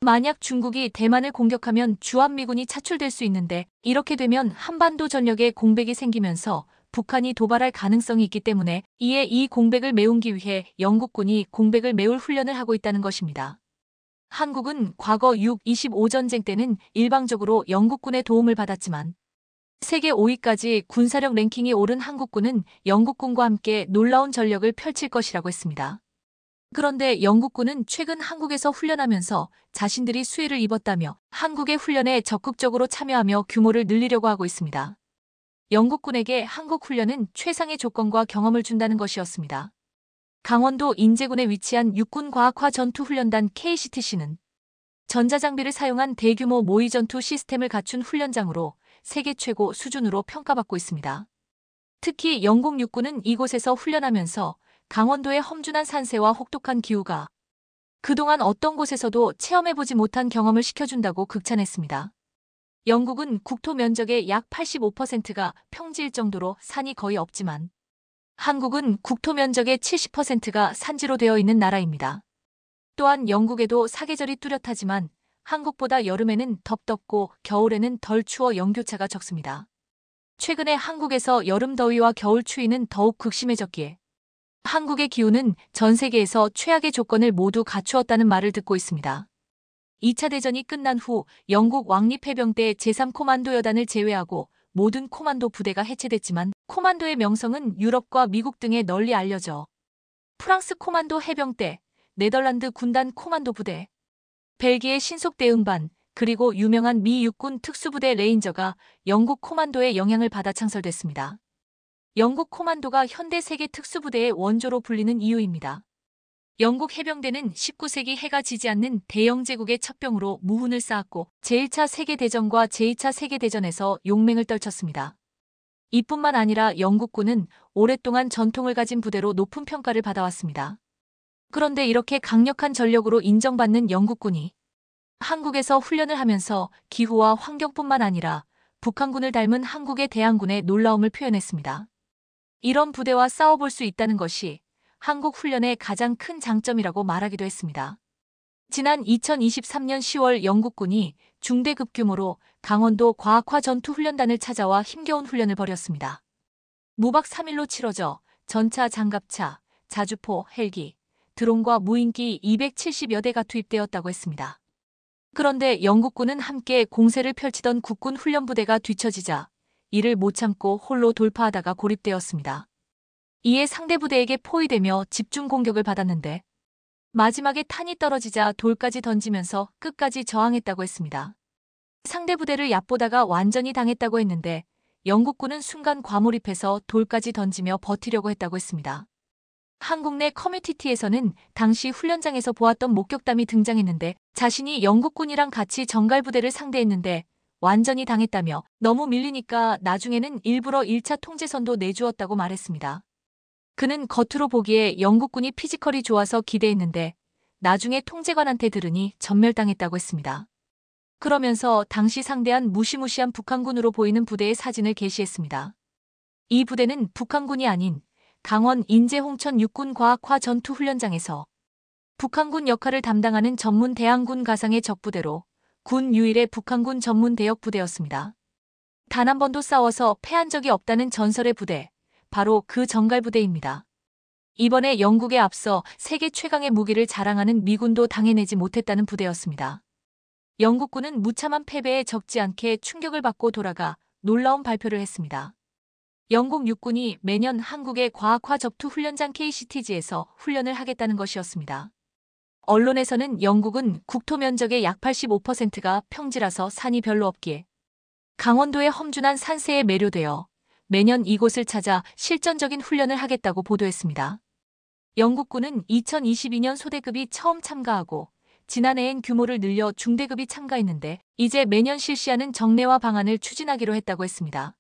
만약 중국이 대만을 공격하면 주한미군이 차출될 수 있는데 이렇게 되면 한반도 전력에 공백이 생기면서 북한이 도발할 가능성이 있기 때문에 이에 이 공백을 메우기 위해 영국군이 공백을 메울 훈련을 하고 있다는 것입니다. 한국은 과거 6.25 전쟁 때는 일방적으로 영국군의 도움을 받았지만 세계 5위까지 군사력 랭킹이 오른 한국군은 영국군과 함께 놀라운 전력을 펼칠 것이라고 했습니다. 그런데 영국군은 최근 한국에서 훈련하면서 자신들이 수혜를 입었다며 한국의 훈련에 적극적으로 참여하며 규모를 늘리려고 하고 있습니다. 영국군에게 한국 훈련은 최상의 조건과 경험을 준다는 것이었습니다. 강원도 인제군에 위치한 육군과학화 전투훈련단 KCTC는 전자장비를 사용한 대규모 모의전투 시스템을 갖춘 훈련장으로 세계 최고 수준으로 평가받고 있습니다. 특히 영국 육군은 이곳에서 훈련하면서 강원도의 험준한 산세와 혹독한 기후가 그동안 어떤 곳에서도 체험해보지 못한 경험을 시켜준다고 극찬했습니다. 영국은 국토 면적의 약 85%가 평지일 정도로 산이 거의 없지만 한국은 국토 면적의 70%가 산지로 되어 있는 나라입니다. 또한 영국에도 사계절이 뚜렷하지만 한국보다 여름에는 덥고 겨울에는 덜 추워 연교차가 적습니다. 최근에 한국에서 여름 더위와 겨울 추위는 더욱 극심해졌기에 한국의 기후는 전 세계에서 최악의 조건을 모두 갖추었다는 말을 듣고 있습니다. 2차 대전이 끝난 후 영국 왕립해병대 제3코만도 여단을 제외하고 모든 코만도 부대가 해체됐지만 코만도의 명성은 유럽과 미국 등에 널리 알려져 프랑스 코만도 해병대, 네덜란드 군단 코만도 부대, 벨기에 신속 대응반, 그리고 유명한 미 육군 특수부대 레인저가 영국 코만도의 영향을 받아 창설됐습니다. 영국 코만도가 현대 세계 특수부대의 원조로 불리는 이유입니다. 영국 해병대는 19세기 해가 지지 않는 대영 제국의 첩병으로 무훈을 쌓았고 제1차 세계대전과 제2차 세계대전에서 용맹을 떨쳤습니다. 이뿐만 아니라 영국군은 오랫동안 전통을 가진 부대로 높은 평가를 받아왔습니다. 그런데 이렇게 강력한 전력으로 인정받는 영국군이 한국에서 훈련을 하면서 기후와 환경뿐만 아니라 북한군을 닮은 한국의 대항군의 놀라움을 표현했습니다. 이런 부대와 싸워볼 수 있다는 것이 한국 훈련의 가장 큰 장점이라고 말하기도 했습니다. 지난 2023년 10월 영국군이 중대급 규모로 강원도 과학화 전투훈련단을 찾아와 힘겨운 훈련을 벌였습니다. 무박 3일로 치러져 전차, 장갑차, 자주포, 헬기, 드론과 무인기 270여 대가 투입되었다고 했습니다. 그런데 영국군은 함께 공세를 펼치던 국군 훈련부대가 뒤처지자 이를 못 참고 홀로 돌파하다가 고립되었습니다. 이에 상대 부대에게 포위되며 집중 공격을 받았는데 마지막에 탄이 떨어지자 돌까지 던지면서 끝까지 저항했다고 했습니다. 상대 부대를 얕보다가 완전히 당했다고 했는데 영국군은 순간 과몰입해서 돌까지 던지며 버티려고 했다고 했습니다. 한국 내 커뮤니티에서는 당시 훈련장에서 보았던 목격담이 등장했는데 자신이 영국군이랑 같이 정갈부대를 상대했는데 완전히 당했다며 너무 밀리니까 나중에는 일부러 1차 통제선도 내주었다고 말했습니다. 그는 겉으로 보기에 영국군이 피지컬이 좋아서 기대했는데 나중에 통제관한테 들으니 전멸당했다고 했습니다. 그러면서 당시 상대한 무시무시한 북한군으로 보이는 부대의 사진을 게시했습니다. 이 부대는 북한군이 아닌 강원 인제 홍천 육군과학화 전투훈련장에서 북한군 역할을 담당하는 전문 대항군 가상의 적부대로 군 유일의 북한군 전문 대역 부대였습니다. 단 한 번도 싸워서 패한 적이 없다는 전설의 부대, 바로 그 정갈부대입니다. 이번에 영국에 앞서 세계 최강의 무기를 자랑하는 미군도 당해내지 못했다는 부대였습니다. 영국군은 무참한 패배에 적지 않게 충격을 받고 돌아가 놀라운 발표를 했습니다. 영국 육군이 매년 한국의 과학화 접투 훈련장 KCTG에서 훈련을 하겠다는 것이었습니다. 언론에서는 영국은 국토 면적의 약 85%가 평지라서 산이 별로 없기에 강원도의 험준한 산세에 매료되어 매년 이곳을 찾아 실전적인 훈련을 하겠다고 보도했습니다. 영국군은 2022년 소대급이 처음 참가하고 지난해엔 규모를 늘려 중대급이 참가했는데 이제 매년 실시하는 정례화 방안을 추진하기로 했다고 했습니다.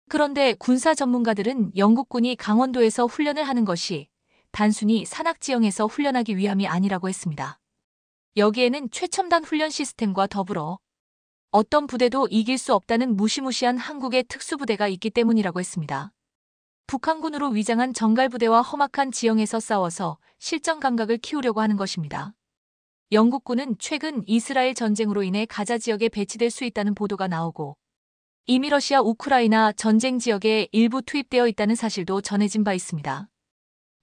그런데 군사 전문가들은 영국군이 강원도에서 훈련을 하는 것이 단순히 산악지형에서 훈련하기 위함이 아니라고 했습니다. 여기에는 최첨단 훈련 시스템과 더불어 어떤 부대도 이길 수 없다는 무시무시한 한국의 특수부대가 있기 때문이라고 했습니다. 북한군으로 위장한 정갈부대와 험악한 지형에서 싸워서 실전 감각을 키우려고 하는 것입니다. 영국군은 최근 이스라엘 전쟁으로 인해 가자 지역에 배치될 수 있다는 보도가 나오고 이미 러시아 우크라이나 전쟁 지역에 일부 투입되어 있다는 사실도 전해진 바 있습니다.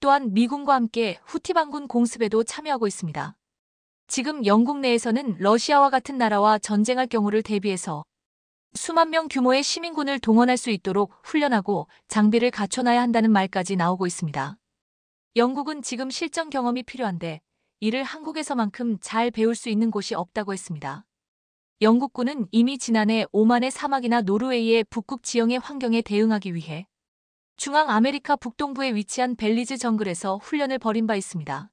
또한 미군과 함께 후티 반군 공습에도 참여하고 있습니다. 지금 영국 내에서는 러시아와 같은 나라와 전쟁할 경우를 대비해서 수만 명 규모의 시민군을 동원할 수 있도록 훈련하고 장비를 갖춰놔야 한다는 말까지 나오고 있습니다. 영국은 지금 실전 경험이 필요한데 이를 한국에서만큼 잘 배울 수 있는 곳이 없다고 했습니다. 영국군은 이미 지난해 오만의 사막이나 노르웨이의 북극 지형의 환경에 대응하기 위해 중앙 아메리카 북동부에 위치한 벨리즈 정글에서 훈련을 벌인 바 있습니다.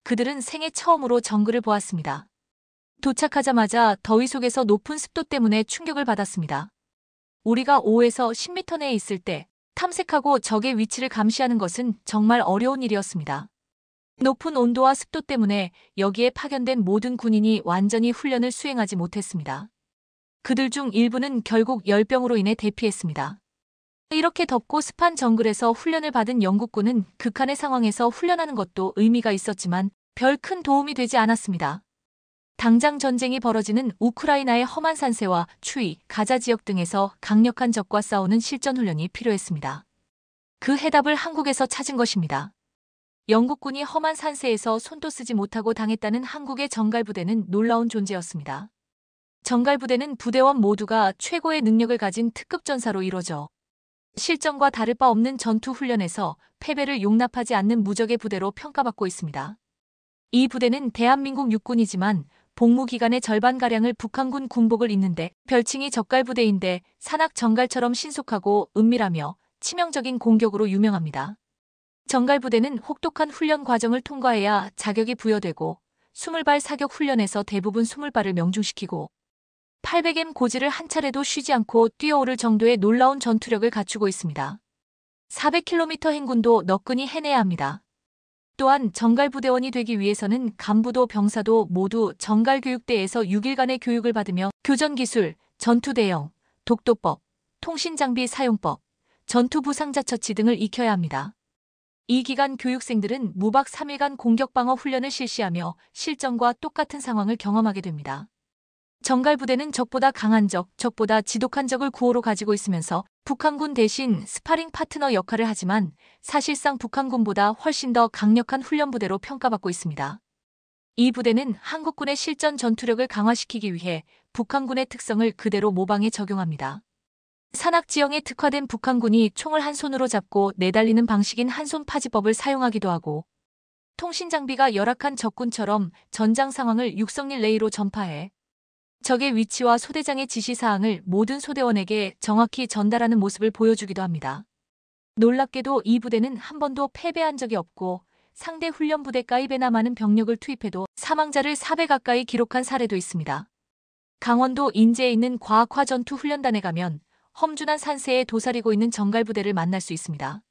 그들은 생애 처음으로 정글을 보았습니다. 도착하자마자 더위 속에서 높은 습도 때문에 충격을 받았습니다. 우리가 5에서 10m 내에 있을 때 탐색하고 적의 위치를 감시하는 것은 정말 어려운 일이었습니다. 높은 온도와 습도 때문에 여기에 파견된 모든 군인이 완전히 훈련을 수행하지 못했습니다. 그들 중 일부는 결국 열병으로 인해 대피했습니다. 이렇게 덥고 습한 정글에서 훈련을 받은 영국군은 극한의 상황에서 훈련하는 것도 의미가 있었지만 별 큰 도움이 되지 않았습니다. 당장 전쟁이 벌어지는 우크라이나의 험한 산세와 추위, 가자 지역 등에서 강력한 적과 싸우는 실전 훈련이 필요했습니다. 그 해답을 한국에서 찾은 것입니다. 영국군이 험한 산세에서 손도 쓰지 못하고 당했다는 한국의 정갈부대는 놀라운 존재였습니다. 정갈부대는 부대원 모두가 최고의 능력을 가진 특급 전사로 이루어져 실전과 다를 바 없는 전투 훈련에서 패배를 용납하지 않는 무적의 부대로 평가받고 있습니다. 이 부대는 대한민국 육군이지만 복무 기간의 절반가량을 북한군 군복을 입는데 별칭이 적갈부대인데 산악 정갈처럼 신속하고 은밀하며 치명적인 공격으로 유명합니다. 정갈부대는 혹독한 훈련 과정을 통과해야 자격이 부여되고 20발 사격 훈련에서 대부분 20발을 명중시키고 800M 고지를 한 차례도 쉬지 않고 뛰어오를 정도의 놀라운 전투력을 갖추고 있습니다. 400km 행군도 너끈히 해내야 합니다. 또한 정갈부대원이 되기 위해서는 간부도 병사도 모두 정갈교육대에서 6일간의 교육을 받으며 교전기술, 전투대형, 독도법, 통신장비 사용법, 전투부상자처치 등을 익혀야 합니다. 이 기간 교육생들은 무박 3일간 공격방어 훈련을 실시하며 실전과 똑같은 상황을 경험하게 됩니다. 정갈부대는 적보다 강한 적, 적보다 지독한 적을 구호로 가지고 있으면서 북한군 대신 스파링 파트너 역할을 하지만 사실상 북한군보다 훨씬 더 강력한 훈련부대로 평가받고 있습니다. 이 부대는 한국군의 실전 전투력을 강화시키기 위해 북한군의 특성을 그대로 모방해 적용합니다. 산악지형에 특화된 북한군이 총을 한 손으로 잡고 내달리는 방식인 한손 파지법을 사용하기도 하고 통신장비가 열악한 적군처럼 전장 상황을 육성 릴레이로 전파해 적의 위치와 소대장의 지시사항을 모든 소대원에게 정확히 전달하는 모습을 보여주기도 합니다. 놀랍게도 이 부대는 한 번도 패배한 적이 없고 상대 훈련부대가에 배나 많은 병력을 투입해도 사망자를 4배 가까이 기록한 사례도 있습니다. 강원도 인제에 있는 과학화 전투 훈련단에 가면 험준한 산세에 도사리고 있는 정갈부대를 만날 수 있습니다.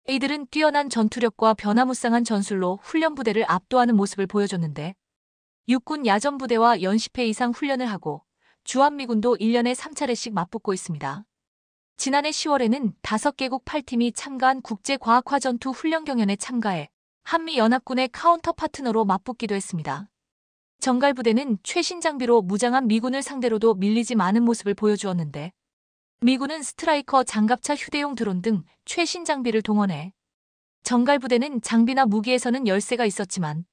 이들은 뛰어난 전투력과 변화무쌍한 전술로 훈련부대를 압도하는 모습을 보여줬는데 육군 야전부대와 연십회 이상 훈련을 하고 주한미군도 1년에 3차례씩 맞붙고 있습니다. 지난해 10월에는 5개국 8팀이 참가한 국제과학화 전투 훈련 경연에 참가해 한미연합군의 카운터 파트너로 맞붙기도 했습니다. 정갈부대는 최신 장비로 무장한 미군을 상대로도 밀리지 않은 모습을 보여주었는데 미군은 스트라이커 장갑차 휴대용 드론 등 최신 장비를 동원해 정갈부대는 장비나 무기에서는 열세가 있었지만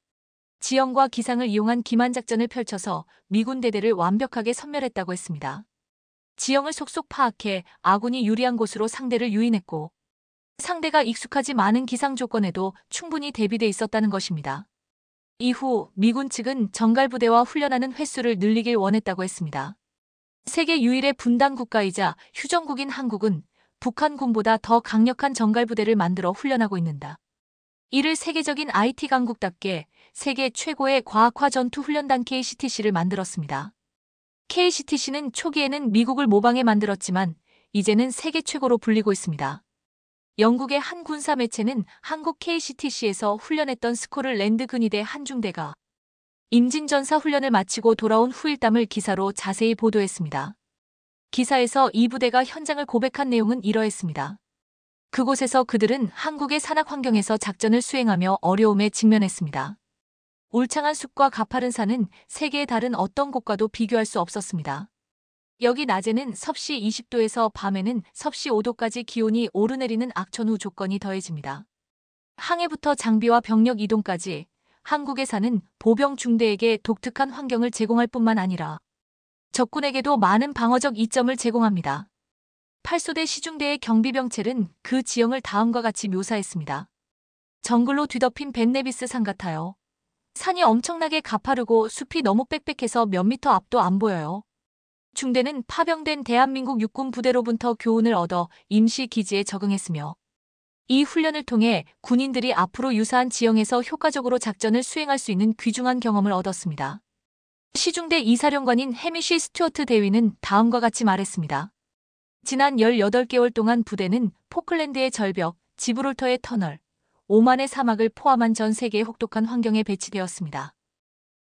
지형과 기상을 이용한 기만 작전을 펼쳐서 미군 대대를 완벽하게 섬멸했다고 했습니다. 지형을 속속 파악해 아군이 유리한 곳으로 상대를 유인했고 상대가 익숙하지 않은 기상 조건에도 충분히 대비돼 있었다는 것입니다. 이후 미군 측은 정갈부대와 훈련하는 횟수를 늘리길 원했다고 했습니다. 세계 유일의 분단 국가이자 휴전국인 한국은 북한군보다 더 강력한 정갈부대를 만들어 훈련하고 있는다. 이를 세계적인 IT 강국답게 세계 최고의 과학화 전투 훈련단 KCTC를 만들었습니다. KCTC는 초기에는 미국을 모방해 만들었지만 이제는 세계 최고로 불리고 있습니다. 영국의 한 군사 매체는 한국 KCTC에서 훈련했던 스코틀랜드 근위대 한 중대가 임진전사 훈련을 마치고 돌아온 후일담을 기사로 자세히 보도했습니다. 기사에서 이 부대가 현장을 고백한 내용은 이러했습니다. 그곳에서 그들은 한국의 산악 환경에서 작전을 수행하며 어려움에 직면했습니다. 울창한 숲과 가파른 산은 세계의 다른 어떤 곳과도 비교할 수 없었습니다. 여기 낮에는 섭씨 20도에서 밤에는 섭씨 5도까지 기온이 오르내리는 악천후 조건이 더해집니다. 항해부터 장비와 병력 이동까지 한국의 산은 보병 중대에게 독특한 환경을 제공할 뿐만 아니라 적군에게도 많은 방어적 이점을 제공합니다. 8소대 시중대의 경비병체는 그 지형을 다음과 같이 묘사했습니다. 정글로 뒤덮인 벤네비스 산 같아요. 산이 엄청나게 가파르고 숲이 너무 빽빽해서 몇 미터 앞도 안 보여요. 중대는 파병된 대한민국 육군 부대로부터 교훈을 얻어 임시 기지에 적응했으며 이 훈련을 통해 군인들이 앞으로 유사한 지형에서 효과적으로 작전을 수행할 수 있는 귀중한 경험을 얻었습니다. 시중대 이사령관인 해미쉬 스튜어트 대위는 다음과 같이 말했습니다. 지난 18개월 동안 부대는 포클랜드의 절벽, 지브롤터의 터널, 오만의 사막을 포함한 전 세계의 혹독한 환경에 배치되었습니다.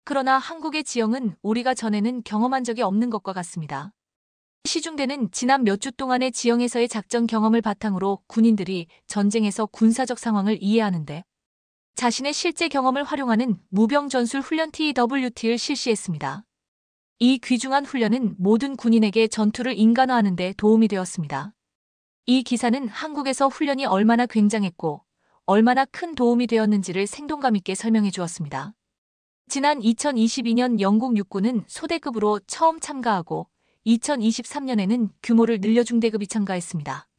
그러나 한국의 지형은 우리가 전에는 경험한 적이 없는 것과 같습니다. 시중대는 지난 몇 주 동안의 지형에서의 작전 경험을 바탕으로 군인들이 전쟁에서 군사적 상황을 이해하는데 자신의 실제 경험을 활용하는 무병전술 훈련 TWT를 실시했습니다. 이 귀중한 훈련은 모든 군인에게 전투를 인간화하는 데 도움이 되었습니다. 이 기사는 한국에서 훈련이 얼마나 굉장했고 얼마나 큰 도움이 되었는지를 생동감 있게 설명해 주었습니다. 지난 2022년 영국 육군은 소대급으로 처음 참가하고 2023년에는 규모를 늘려 중대급이 참가했습니다.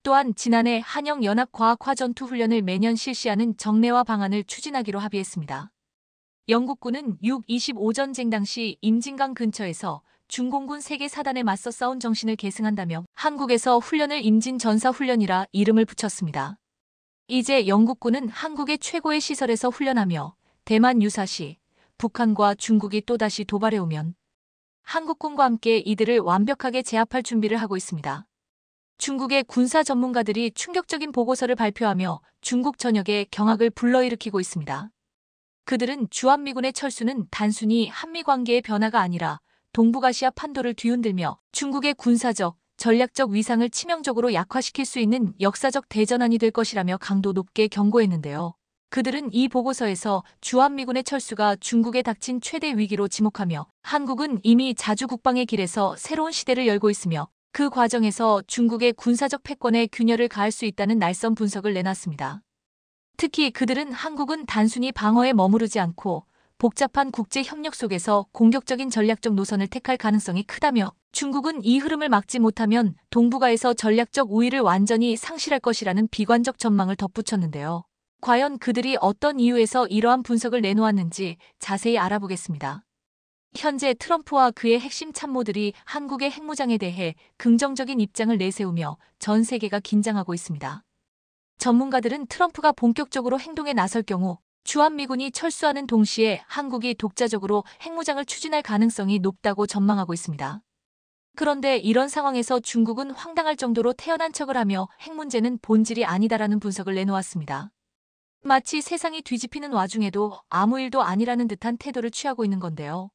또한 지난해 한영연합과학화전투훈련을 매년 실시하는 정례화 방안을 추진하기로 합의했습니다. 영국군은 6.25전쟁 당시 임진강 근처에서 중공군 세계 사단에 맞서 싸운 정신을 계승한다며 한국에서 훈련을 임진전사훈련이라 이름을 붙였습니다. 이제 영국군은 한국의 최고의 시설에서 훈련하며 대만 유사시 북한과 중국이 또다시 도발해오면 한국군과 함께 이들을 완벽하게 제압할 준비를 하고 있습니다. 중국의 군사 전문가들이 충격적인 보고서를 발표하며 중국 전역에 경악을 불러일으키고 있습니다. 그들은 주한미군의 철수는 단순히 한미 관계의 변화가 아니라 동북아시아 판도를 뒤흔들며 중국의 군사적, 전략적 위상을 치명적으로 약화시킬 수 있는 역사적 대전환이 될 것이라며 강도 높게 경고했는데요. 그들은 이 보고서에서 주한미군의 철수가 중국에 닥친 최대 위기로 지목하며 한국은 이미 자주국방의 길에서 새로운 시대를 열고 있으며 그 과정에서 중국의 군사적 패권에 균열을 가할 수 있다는 날선 분석을 내놨습니다. 특히 그들은 한국은 단순히 방어에 머무르지 않고 복잡한 국제 협력 속에서 공격적인 전략적 노선을 택할 가능성이 크다며 중국은 이 흐름을 막지 못하면 동북아에서 전략적 우위를 완전히 상실할 것이라는 비관적 전망을 덧붙였는데요. 과연 그들이 어떤 이유에서 이러한 분석을 내놓았는지 자세히 알아보겠습니다. 현재 트럼프와 그의 핵심 참모들이 한국의 핵무장에 대해 긍정적인 입장을 내세우며 전 세계가 긴장하고 있습니다. 전문가들은 트럼프가 본격적으로 행동에 나설 경우 주한미군이 철수하는 동시에 한국이 독자적으로 핵무장을 추진할 가능성이 높다고 전망하고 있습니다. 그런데 이런 상황에서 중국은 황당할 정도로 태연한 척을 하며 핵 문제는 본질이 아니다라는 분석을 내놓았습니다. 마치 세상이 뒤집히는 와중에도 아무 일도 아니라는 듯한 태도를 취하고 있는 건데요.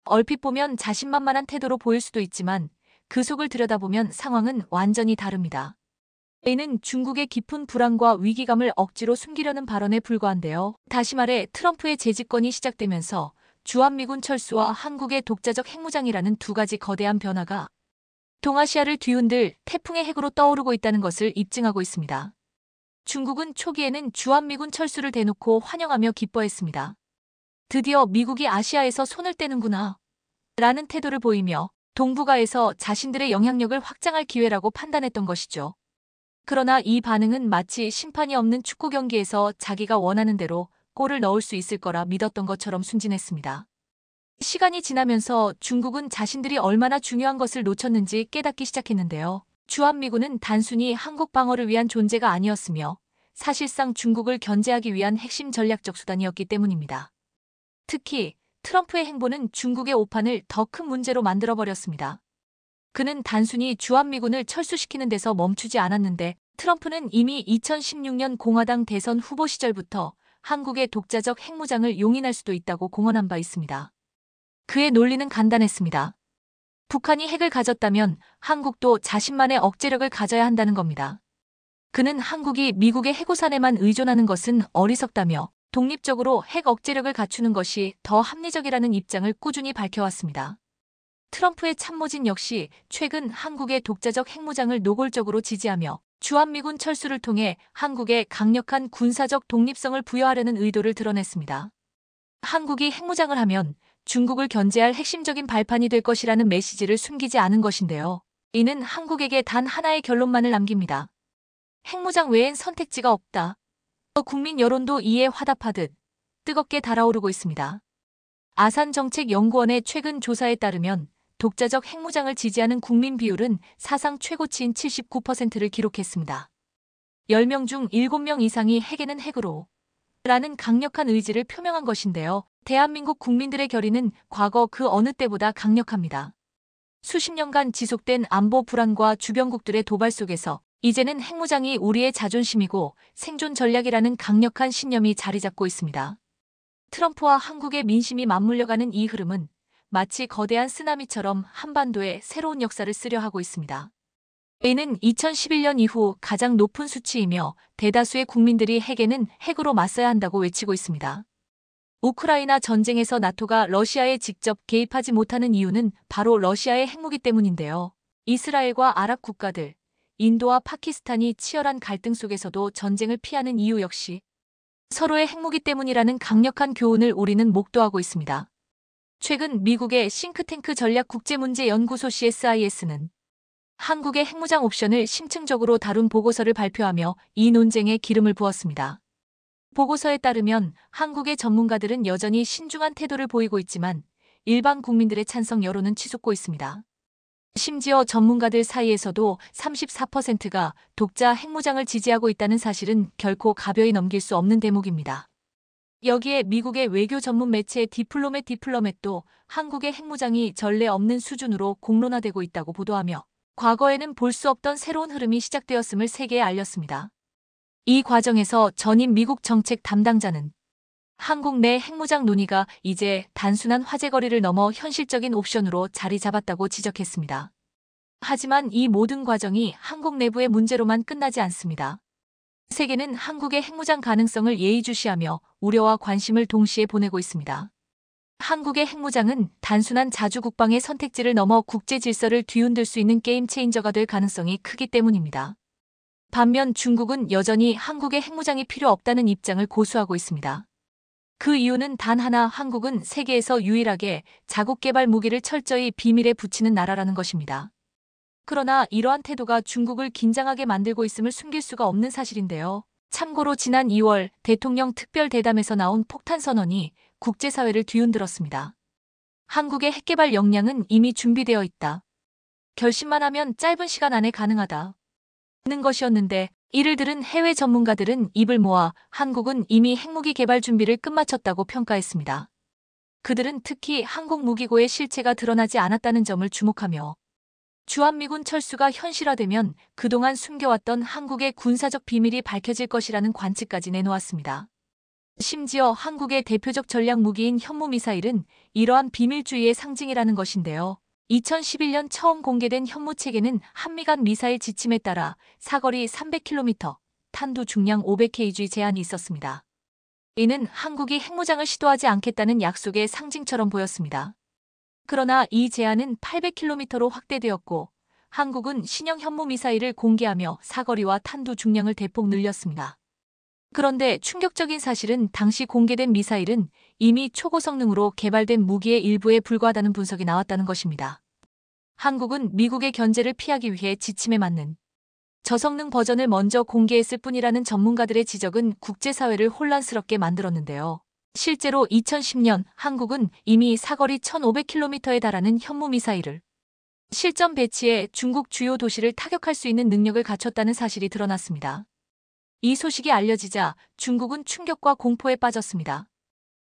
얼핏 보면 자신만만한 태도로 보일 수도 있지만 그 속을 들여다보면 상황은 완전히 다릅니다. 이는 중국의 깊은 불안과 위기감을 억지로 숨기려는 발언에 불과한데요. 다시 말해 트럼프의 재집권이 시작되면서 주한미군 철수와 한국의 독자적 핵무장이라는 두 가지 거대한 변화가 동아시아를 뒤흔들 태풍의 핵으로 떠오르고 있다는 것을 입증하고 있습니다. 중국은 초기에는 주한미군 철수를 대놓고 환영하며 기뻐했습니다. 드디어 미국이 아시아에서 손을 떼는구나 라는 태도를 보이며 동북아에서 자신들의 영향력을 확장할 기회라고 판단했던 것이죠. 그러나 이 반응은 마치 심판이 없는 축구 경기에서 자기가 원하는 대로 골을 넣을 수 있을 거라 믿었던 것처럼 순진했습니다. 시간이 지나면서 중국은 자신들이 얼마나 중요한 것을 놓쳤는지 깨닫기 시작했는데요. 주한미군은 단순히 한국 방어를 위한 존재가 아니었으며 사실상 중국을 견제하기 위한 핵심 전략적 수단이었기 때문입니다. 특히 트럼프의 행보는 중국의 오판을 더 큰 문제로 만들어버렸습니다. 그는 단순히 주한미군을 철수시키는 데서 멈추지 않았는데 트럼프는 이미 2016년 공화당 대선 후보 시절부터 한국의 독자적 핵무장을 용인할 수도 있다고 공언한 바 있습니다. 그의 논리는 간단했습니다. 북한이 핵을 가졌다면 한국도 자신만의 억제력을 가져야 한다는 겁니다. 그는 한국이 미국의 해구산에만 의존하는 것은 어리석다며 독립적으로 핵 억제력을 갖추는 것이 더 합리적이라는 입장을 꾸준히 밝혀왔습니다. 트럼프의 참모진 역시 최근 한국의 독자적 핵무장을 노골적으로 지지하며 주한미군 철수를 통해 한국에 강력한 군사적 독립성을 부여하려는 의도를 드러냈습니다. 한국이 핵무장을 하면 중국을 견제할 핵심적인 발판이 될 것이라는 메시지를 숨기지 않은 것인데요. 이는 한국에게 단 하나의 결론만을 남깁니다. 핵무장 외엔 선택지가 없다. 국민 여론도 이에 화답하듯 뜨겁게 달아오르고 있습니다. 아산정책연구원의 최근 조사에 따르면 독자적 핵무장을 지지하는 국민 비율은 사상 최고치인 79%를 기록했습니다. 10명 중 7명 이상이 핵에는 핵으로 라는 강력한 의지를 표명한 것인데요. 대한민국 국민들의 결의는 과거 그 어느 때보다 강력합니다. 수십 년간 지속된 안보 불안과 주변국들의 도발 속에서 이제는 핵무장이 우리의 자존심이고 생존 전략이라는 강력한 신념이 자리 잡고 있습니다. 트럼프와 한국의 민심이 맞물려가는 이 흐름은 마치 거대한 쓰나미처럼 한반도에 새로운 역사를 쓰려 하고 있습니다. 이는 2011년 이후 가장 높은 수치이며 대다수의 국민들이 핵에는 핵으로 맞서야 한다고 외치고 있습니다. 우크라이나 전쟁에서 나토가 러시아에 직접 개입하지 못하는 이유는 바로 러시아의 핵무기 때문인데요. 이스라엘과 아랍 국가들, 인도와 파키스탄이 치열한 갈등 속에서도 전쟁을 피하는 이유 역시 서로의 핵무기 때문이라는 강력한 교훈을 우리는 목도하고 있습니다. 최근 미국의 싱크탱크 전략국제문제연구소 CSIS는 한국의 핵무장 옵션을 심층적으로 다룬 보고서를 발표하며 이 논쟁에 기름을 부었습니다. 보고서에 따르면 한국의 전문가들은 여전히 신중한 태도를 보이고 있지만 일반 국민들의 찬성 여론은 치솟고 있습니다. 심지어 전문가들 사이에서도 34%가 독자 핵무장을 지지하고 있다는 사실은 결코 가벼이 넘길 수 없는 대목입니다. 여기에 미국의 외교 전문 매체 디플로맷도 한국의 핵무장이 전례 없는 수준으로 공론화되고 있다고 보도하며 과거에는 볼 수 없던 새로운 흐름이 시작되었음을 세계에 알렸습니다. 이 과정에서 전임 미국 정책 담당자는 한국 내 핵무장 논의가 이제 단순한 화제거리를 넘어 현실적인 옵션으로 자리 잡았다고 지적했습니다. 하지만 이 모든 과정이 한국 내부의 문제로만 끝나지 않습니다. 세계는 한국의 핵무장 가능성을 예의주시하며 우려와 관심을 동시에 보내고 있습니다. 한국의 핵무장은 단순한 자주국방의 선택지를 넘어 국제 질서를 뒤흔들 수 있는 게임 체인저가 될 가능성이 크기 때문입니다. 반면 중국은 여전히 한국의 핵무장이 필요 없다는 입장을 고수하고 있습니다. 그 이유는 단 하나, 한국은 세계에서 유일하게 자국 개발 무기를 철저히 비밀에 붙이는 나라라는 것입니다. 그러나 이러한 태도가 중국을 긴장하게 만들고 있음을 숨길 수가 없는 사실인데요. 참고로 지난 2월 대통령 특별대담에서 나온 폭탄 선언이 국제사회를 뒤흔들었습니다. 한국의 핵개발 역량은 이미 준비되어 있다. 결심만 하면 짧은 시간 안에 가능하다. 는 것이었는데 이를 들은 해외 전문가들은 입을 모아 한국은 이미 핵무기 개발 준비를 끝마쳤다고 평가했습니다. 그들은 특히 한국 무기고의 실체가 드러나지 않았다는 점을 주목하며 주한미군 철수가 현실화되면 그동안 숨겨왔던 한국의 군사적 비밀이 밝혀질 것이라는 관측까지 내놓았습니다. 심지어 한국의 대표적 전략 무기인 현무미사일은 이러한 비밀주의의 상징이라는 것인데요. 2011년 처음 공개된 현무체계는 한미 간 미사일 지침에 따라 사거리 300km, 탄두 중량 500kg 제한이 있었습니다. 이는 한국이 핵무장을 시도하지 않겠다는 약속의 상징처럼 보였습니다. 그러나 이 제한은 800km로 확대되었고 한국은 신형 현무미사일을 공개하며 사거리와 탄두 중량을 대폭 늘렸습니다. 그런데 충격적인 사실은 당시 공개된 미사일은 이미 초고성능으로 개발된 무기의 일부에 불과하다는 분석이 나왔다는 것입니다. 한국은 미국의 견제를 피하기 위해 지침에 맞는 저성능 버전을 먼저 공개했을 뿐이라는 전문가들의 지적은 국제사회를 혼란스럽게 만들었는데요. 실제로 2010년 한국은 이미 사거리 1500km에 달하는 현무미사일을 실전 배치해 중국 주요 도시를 타격할 수 있는 능력을 갖췄다는 사실이 드러났습니다. 이 소식이 알려지자 중국은 충격과 공포에 빠졌습니다.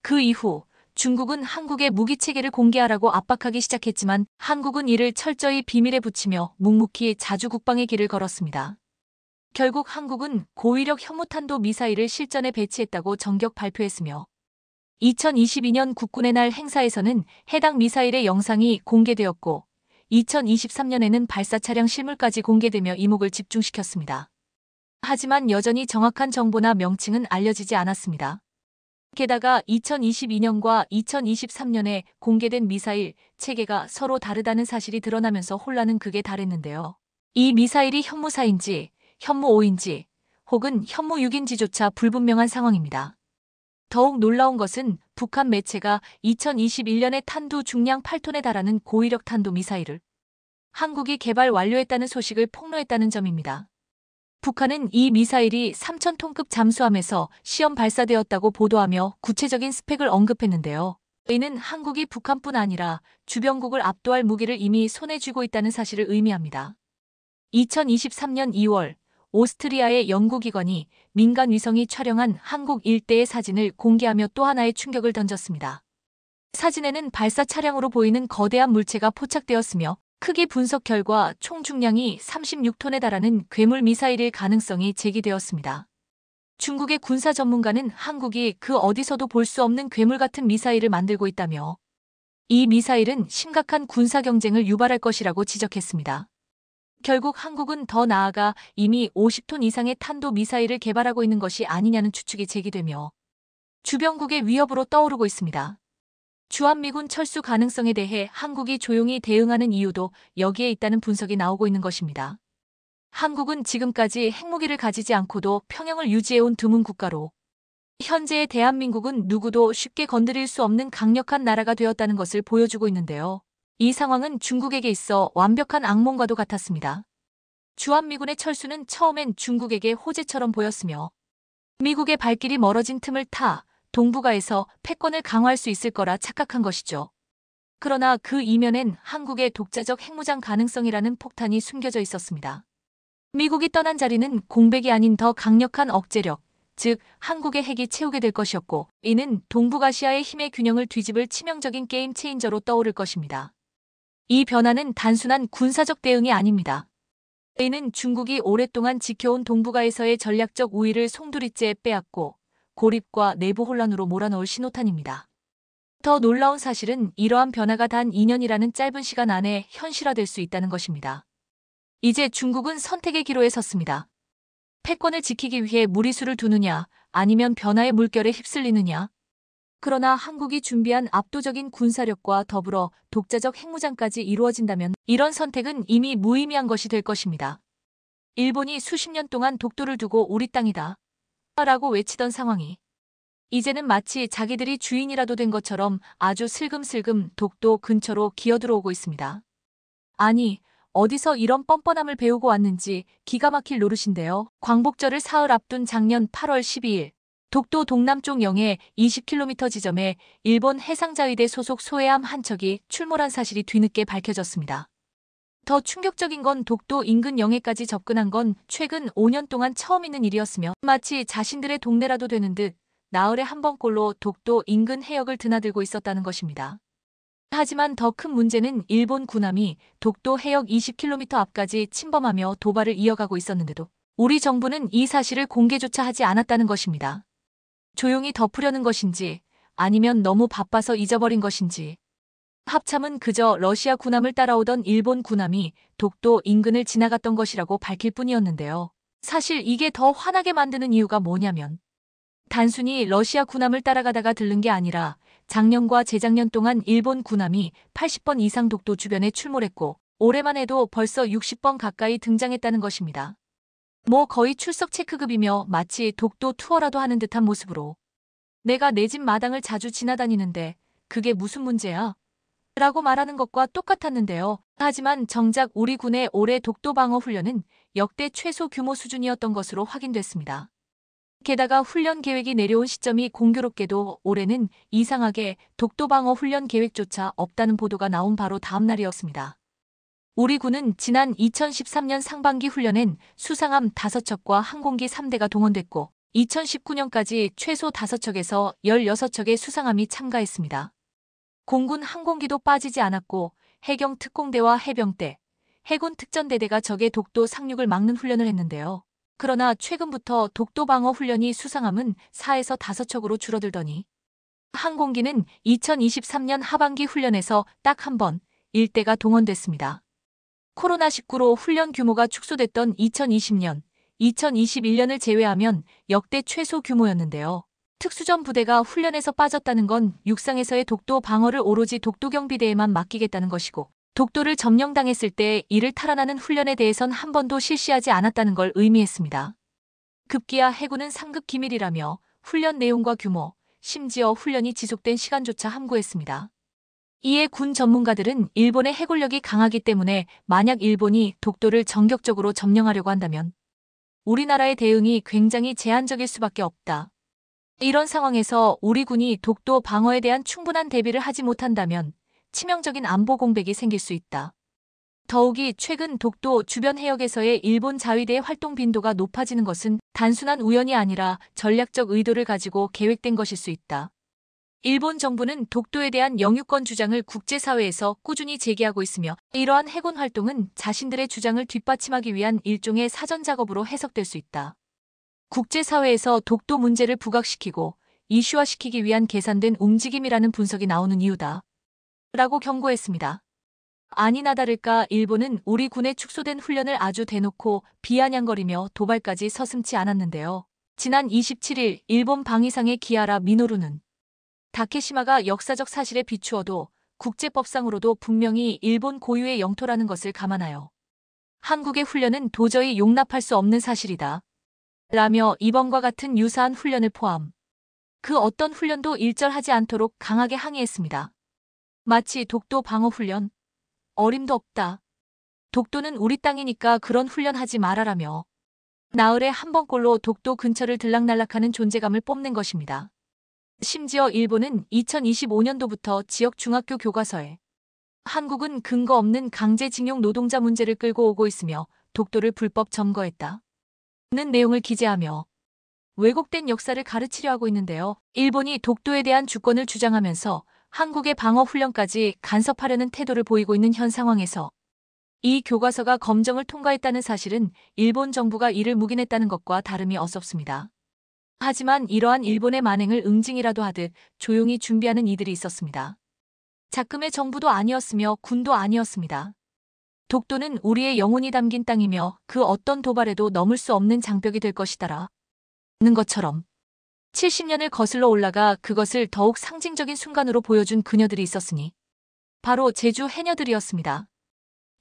그 이후 중국은 한국의 무기체계를 공개하라고 압박하기 시작했지만 한국은 이를 철저히 비밀에 붙이며 묵묵히 자주 국방의 길을 걸었습니다. 결국 한국은 고위력 현무탄도 미사일을 실전에 배치했다고 전격 발표했으며 2022년 국군의 날 행사에서는 해당 미사일의 영상이 공개되었고 2023년에는 발사 차량 실물까지 공개되며 이목을 집중시켰습니다. 하지만 여전히 정확한 정보나 명칭은 알려지지 않았습니다. 게다가 2022년과 2023년에 공개된 미사일 체계가 서로 다르다는 사실이 드러나면서 혼란은 극에 달했는데요. 이 미사일이 현무4인지, 현무5인지, 혹은 현무6인지조차 불분명한 상황입니다. 더욱 놀라운 것은 북한 매체가 2021년에 탄두 중량 8톤에 달하는 고위력 탄도 미사일을 한국이 개발 완료했다는 소식을 폭로했다는 점입니다. 북한은 이 미사일이 3000톤급 잠수함에서 시험 발사되었다고 보도하며 구체적인 스펙을 언급했는데요. 이는 한국이 북한뿐 아니라 주변국을 압도할 무기를 이미 손에 쥐고 있다는 사실을 의미합니다. 2023년 2월 오스트리아의 연구기관이 민간 위성이 촬영한 한국 일대의 사진을 공개하며 또 하나의 충격을 던졌습니다. 사진에는 발사 차량으로 보이는 거대한 물체가 포착되었으며 크기 분석 결과 총 중량이 36톤에 달하는 괴물 미사일일 가능성이 제기되었습니다. 중국의 군사 전문가는 한국이 그 어디서도 볼 수 없는 괴물 같은 미사일을 만들고 있다며 이 미사일은 심각한 군사 경쟁을 유발할 것이라고 지적했습니다. 결국 한국은 더 나아가 이미 50톤 이상의 탄도 미사일을 개발하고 있는 것이 아니냐는 추측이 제기되며 주변국의 위협으로 떠오르고 있습니다. 주한미군 철수 가능성에 대해 한국이 조용히 대응하는 이유도 여기에 있다는 분석이 나오고 있는 것입니다. 한국은 지금까지 핵무기를 가지지 않고도 평형을 유지해온 드문 국가로 현재의 대한민국은 누구도 쉽게 건드릴 수 없는 강력한 나라가 되었다는 것을 보여주고 있는데요. 이 상황은 중국에게 있어 완벽한 악몽과도 같았습니다. 주한미군의 철수는 처음엔 중국에게 호재처럼 보였으며 미국의 발길이 멀어진 틈을 타 동북아에서 패권을 강화할 수 있을 거라 착각한 것이죠. 그러나 그 이면엔 한국의 독자적 핵무장 가능성이라는 폭탄이 숨겨져 있었습니다. 미국이 떠난 자리는 공백이 아닌 더 강력한 억제력, 즉 한국의 핵이 채우게 될 것이었고 이는 동북아시아의 힘의 균형을 뒤집을 치명적인 게임 체인저로 떠오를 것입니다. 이 변화는 단순한 군사적 대응이 아닙니다. 이는 중국이 오랫동안 지켜온 동북아에서의 전략적 우위를 송두리째 빼앗고 고립과 내부 혼란으로 몰아넣을 신호탄입니다. 더 놀라운 사실은 이러한 변화가 단 2년이라는 짧은 시간 안에 현실화될 수 있다는 것입니다. 이제 중국은 선택의 기로에 섰습니다. 패권을 지키기 위해 무리수를 두느냐 아니면 변화의 물결에 휩쓸리느냐. 그러나 한국이 준비한 압도적인 군사력과 더불어 독자적 핵무장까지 이루어진다면 이런 선택은 이미 무의미한 것이 될 것입니다. 일본이 수십 년 동안 독도를 두고 우리 땅이다 라고 외치던 상황이 이제는 마치 자기들이 주인이라도 된 것처럼 아주 슬금슬금 독도 근처로 기어들어오고 있습니다. 아니, 어디서 이런 뻔뻔함을 배우고 왔는지 기가 막힐 노릇인데요. 광복절을 사흘 앞둔 작년 8월 12일 독도 동남쪽 영해 20km 지점에 일본 해상자위대 소속 소해함 한 척이 출몰한 사실이 뒤늦게 밝혀졌습니다. 더 충격적인 건 독도 인근 영해까지 접근한 건 최근 5년 동안 처음 있는 일이었으며 마치 자신들의 동네라도 되는 듯 나흘에 한 번꼴로 독도 인근 해역을 드나들고 있었다는 것입니다. 하지만 더 큰 문제는 일본 군함이 독도 해역 20km 앞까지 침범하며 도발을 이어가고 있었는데도 우리 정부는 이 사실을 공개조차 하지 않았다는 것입니다. 조용히 덮으려는 것인지 아니면 너무 바빠서 잊어버린 것인지 합참은 그저 러시아 군함을 따라오던 일본 군함이 독도 인근을 지나갔던 것이라고 밝힐 뿐이었는데요. 사실 이게 더 화나게 만드는 이유가 뭐냐면 단순히 러시아 군함을 따라가다가 들른 게 아니라 작년과 재작년 동안 일본 군함이 80번 이상 독도 주변에 출몰했고 올해만 해도 벌써 60번 가까이 등장했다는 것입니다. 뭐 거의 출석 체크급이며 마치 독도 투어라도 하는 듯한 모습으로 내가 내 집 마당을 자주 지나다니는데 그게 무슨 문제야? 라고 말하는 것과 똑같았는데요. 하지만 정작 우리 군의 올해 독도 방어 훈련은 역대 최소 규모 수준이었던 것으로 확인됐습니다. 게다가 훈련 계획이 내려온 시점이 공교롭게도 올해는 이상하게 독도 방어 훈련 계획조차 없다는 보도가 나온 바로 다음 날이었습니다. 우리 군은 지난 2013년 상반기 훈련엔 수상함 5척과 항공기 3대가 동원됐고 2019년까지 최소 5척에서 16척의 수상함이 참가했습니다. 공군 항공기도 빠지지 않았고 해경 특공대와 해병대, 해군 특전대대가 적의 독도 상륙을 막는 훈련을 했는데요. 그러나 최근부터 독도 방어 훈련이 수상함은 4에서 5척으로 줄어들더니 항공기는 2023년 하반기 훈련에서 딱 한 번 1대가 동원됐습니다. 코로나19로 훈련 규모가 축소됐던 2020년, 2021년을 제외하면 역대 최소 규모였는데요. 특수전 부대가 훈련에서 빠졌다는 건 육상에서의 독도 방어를 오로지 독도경비대에만 맡기겠다는 것이고 독도를 점령당했을 때 이를 탈환하는 훈련에 대해선 한 번도 실시하지 않았다는 걸 의미했습니다. 급기야 해군은 상급 기밀이라며 훈련 내용과 규모, 심지어 훈련이 지속된 시간조차 함구했습니다. 이에 군 전문가들은 일본의 해군력이 강하기 때문에 만약 일본이 독도를 전격적으로 점령하려고 한다면 우리나라의 대응이 굉장히 제한적일 수밖에 없다. 이런 상황에서 우리 군이 독도 방어에 대한 충분한 대비를 하지 못한다면 치명적인 안보 공백이 생길 수 있다. 더욱이 최근 독도 주변 해역에서의 일본 자위대의 활동 빈도가 높아지는 것은 단순한 우연이 아니라 전략적 의도를 가지고 계획된 것일 수 있다. 일본 정부는 독도에 대한 영유권 주장을 국제사회에서 꾸준히 제기하고 있으며 이러한 해군 활동은 자신들의 주장을 뒷받침하기 위한 일종의 사전 작업으로 해석될 수 있다. 국제사회에서 독도 문제를 부각시키고 이슈화시키기 위한 계산된 움직임이라는 분석이 나오는 이유다. 라고 경고했습니다. 아니나 다를까 일본은 우리 군의 축소된 훈련을 아주 대놓고 비아냥거리며 도발까지 서슴지 않았는데요. 지난 27일 일본 방위상의 기하라 미노루는 다케시마가 역사적 사실에 비추어도 국제법상으로도 분명히 일본 고유의 영토라는 것을 감안하여 한국의 훈련은 도저히 용납할 수 없는 사실이다. 라며 이번과 같은 유사한 훈련을 포함 그 어떤 훈련도 일절하지 않도록 강하게 항의했습니다. 마치 독도 방어 훈련? 어림도 없다. 독도는 우리 땅이니까 그런 훈련하지 말아라며 나흘에 한 번꼴로 독도 근처를 들락날락하는 존재감을 뽐낸 것입니다. 심지어 일본은 2025년도부터 지역 중학교 교과서에 한국은 근거 없는 강제징용 노동자 문제를 끌고 오고 있으며 독도를 불법 점거했다. 는 내용을 기재하며 왜곡된 역사를 가르치려 하고 있는데요. 일본이 독도에 대한 주권을 주장하면서 한국의 방어 훈련까지 간섭하려는 태도를 보이고 있는 현 상황에서 이 교과서가 검정을 통과했다는 사실은 일본 정부가 이를 묵인했다는 것과 다름이 없습니다. 하지만 이러한 일본의 만행을 응징이라도 하듯 조용히 준비하는 이들이 있었습니다. 작금의 정부도 아니었으며 군도 아니었습니다. 독도는 우리의 영혼이 담긴 땅이며 그 어떤 도발에도 넘을 수 없는 장벽이 될 것이다라. 는 것처럼 70년을 거슬러 올라가 그것을 더욱 상징적인 순간으로 보여준 그녀들이 있었으니 바로 제주 해녀들이었습니다.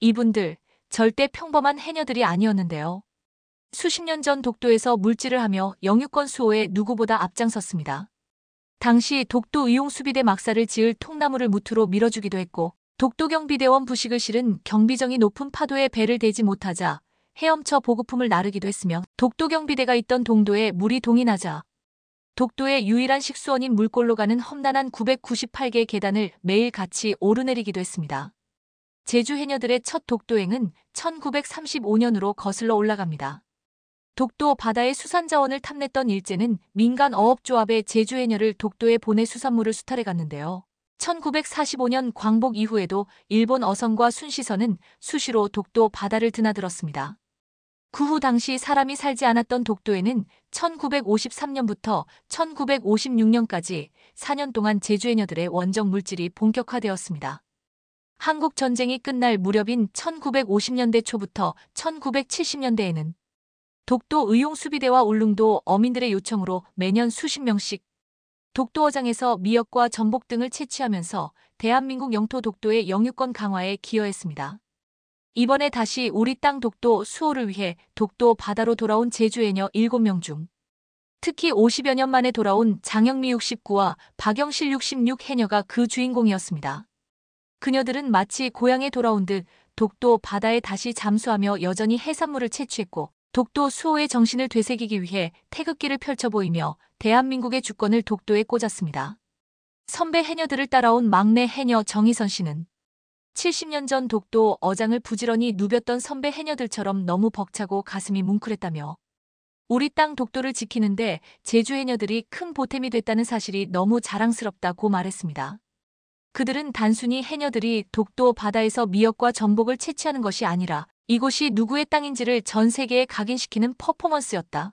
이분들 절대 평범한 해녀들이 아니었는데요. 수십 년 전 독도에서 물질을 하며 영유권 수호에 누구보다 앞장섰습니다. 당시 독도 의용수비대 막사를 지을 통나무를 무트로 밀어주기도 했고 독도경비대원 부식을 실은 경비정이 높은 파도에 배를 대지 못하자 헤엄쳐 보급품을 나르기도 했으며 독도경비대가 있던 동도에 물이 동인하자 독도의 유일한 식수원인 물골로 가는 험난한 998개의 계단을 매일 같이 오르내리기도 했습니다. 제주 해녀들의 첫 독도행은 1935년으로 거슬러 올라갑니다. 독도 바다의 수산자원을 탐냈던 일제는 민간 어업조합의 제주 해녀를 독도에 보내 수산물을 수탈해 갔는데요. 1945년 광복 이후에도 일본 어선과 순시선은 수시로 독도 바다를 드나들었습니다. 그 후 당시 사람이 살지 않았던 독도에는 1953년부터 1956년까지 4년 동안 제주 해녀들의 원정 물질이 본격화되었습니다. 한국 전쟁이 끝날 무렵인 1950년대 초부터 1970년대에는 독도 의용수비대와 울릉도 어민들의 요청으로 매년 수십 명씩 독도어장에서 미역과 전복 등을 채취하면서 대한민국 영토 독도의 영유권 강화에 기여했습니다. 이번에 다시 우리 땅 독도 수호를 위해 독도 바다로 돌아온 제주해녀 7명 중 특히 50여 년 만에 돌아온 장영미 69와 박영실 66 해녀가 그 주인공이었습니다. 그녀들은 마치 고향에 돌아온 듯 독도 바다에 다시 잠수하며 여전히 해산물을 채취했고 독도 수호의 정신을 되새기기 위해 태극기를 펼쳐 보이며 대한민국의 주권을 독도에 꽂았습니다. 선배 해녀들을 따라온 막내 해녀 정희선 씨는 70년 전 독도 어장을 부지런히 누볐던 선배 해녀들처럼 너무 벅차고 가슴이 뭉클했다며 우리 땅 독도를 지키는데 제주 해녀들이 큰 보탬이 됐다는 사실이 너무 자랑스럽다고 말했습니다. 그들은 단순히 해녀들이 독도 바다에서 미역과 전복을 채취하는 것이 아니라 이곳이 누구의 땅인지를 전 세계에 각인시키는 퍼포먼스였다.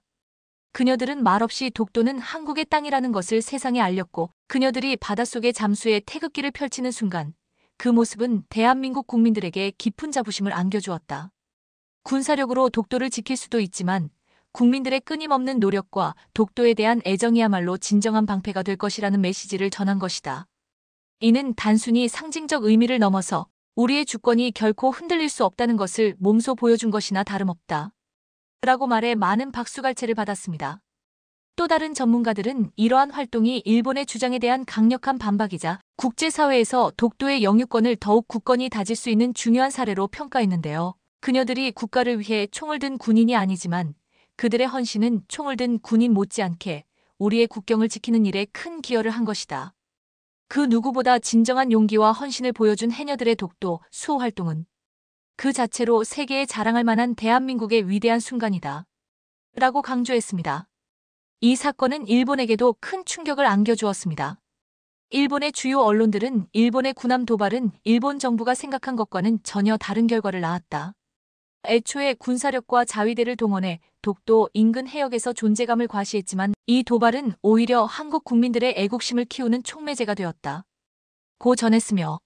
그녀들은 말없이 독도는 한국의 땅이라는 것을 세상에 알렸고 그녀들이 바닷속에 잠수해 태극기를 펼치는 순간 그 모습은 대한민국 국민들에게 깊은 자부심을 안겨주었다. 군사력으로 독도를 지킬 수도 있지만 국민들의 끊임없는 노력과 독도에 대한 애정이야말로 진정한 방패가 될 것이라는 메시지를 전한 것이다. 이는 단순히 상징적 의미를 넘어서 우리의 주권이 결코 흔들릴 수 없다는 것을 몸소 보여준 것이나 다름없다. 라고 말해 많은 박수갈채를 받았습니다. 또 다른 전문가들은 이러한 활동이 일본의 주장에 대한 강력한 반박이자 국제사회에서 독도의 영유권을 더욱 굳건히 다질 수 있는 중요한 사례로 평가했는데요. 그녀들이 국가를 위해 총을 든 군인이 아니지만 그들의 헌신은 총을 든 군인 못지않게 우리의 국경을 지키는 일에 큰 기여를 한 것이다. 그 누구보다 진정한 용기와 헌신을 보여준 해녀들의 독도 수호 활동은 그 자체로 세계에 자랑할 만한 대한민국의 위대한 순간이다. 라고 강조했습니다. 이 사건은 일본에게도 큰 충격을 안겨주었습니다. 일본의 주요 언론들은 일본의 군함 도발은 일본 정부가 생각한 것과는 전혀 다른 결과를 낳았다. 애초에 군사력과 자위대를 동원해 독도 인근 해역에서 존재감을 과시했지만 이 도발은 오히려 한국 국민들의 애국심을 키우는 촉매제가 되었다. 고 전했으며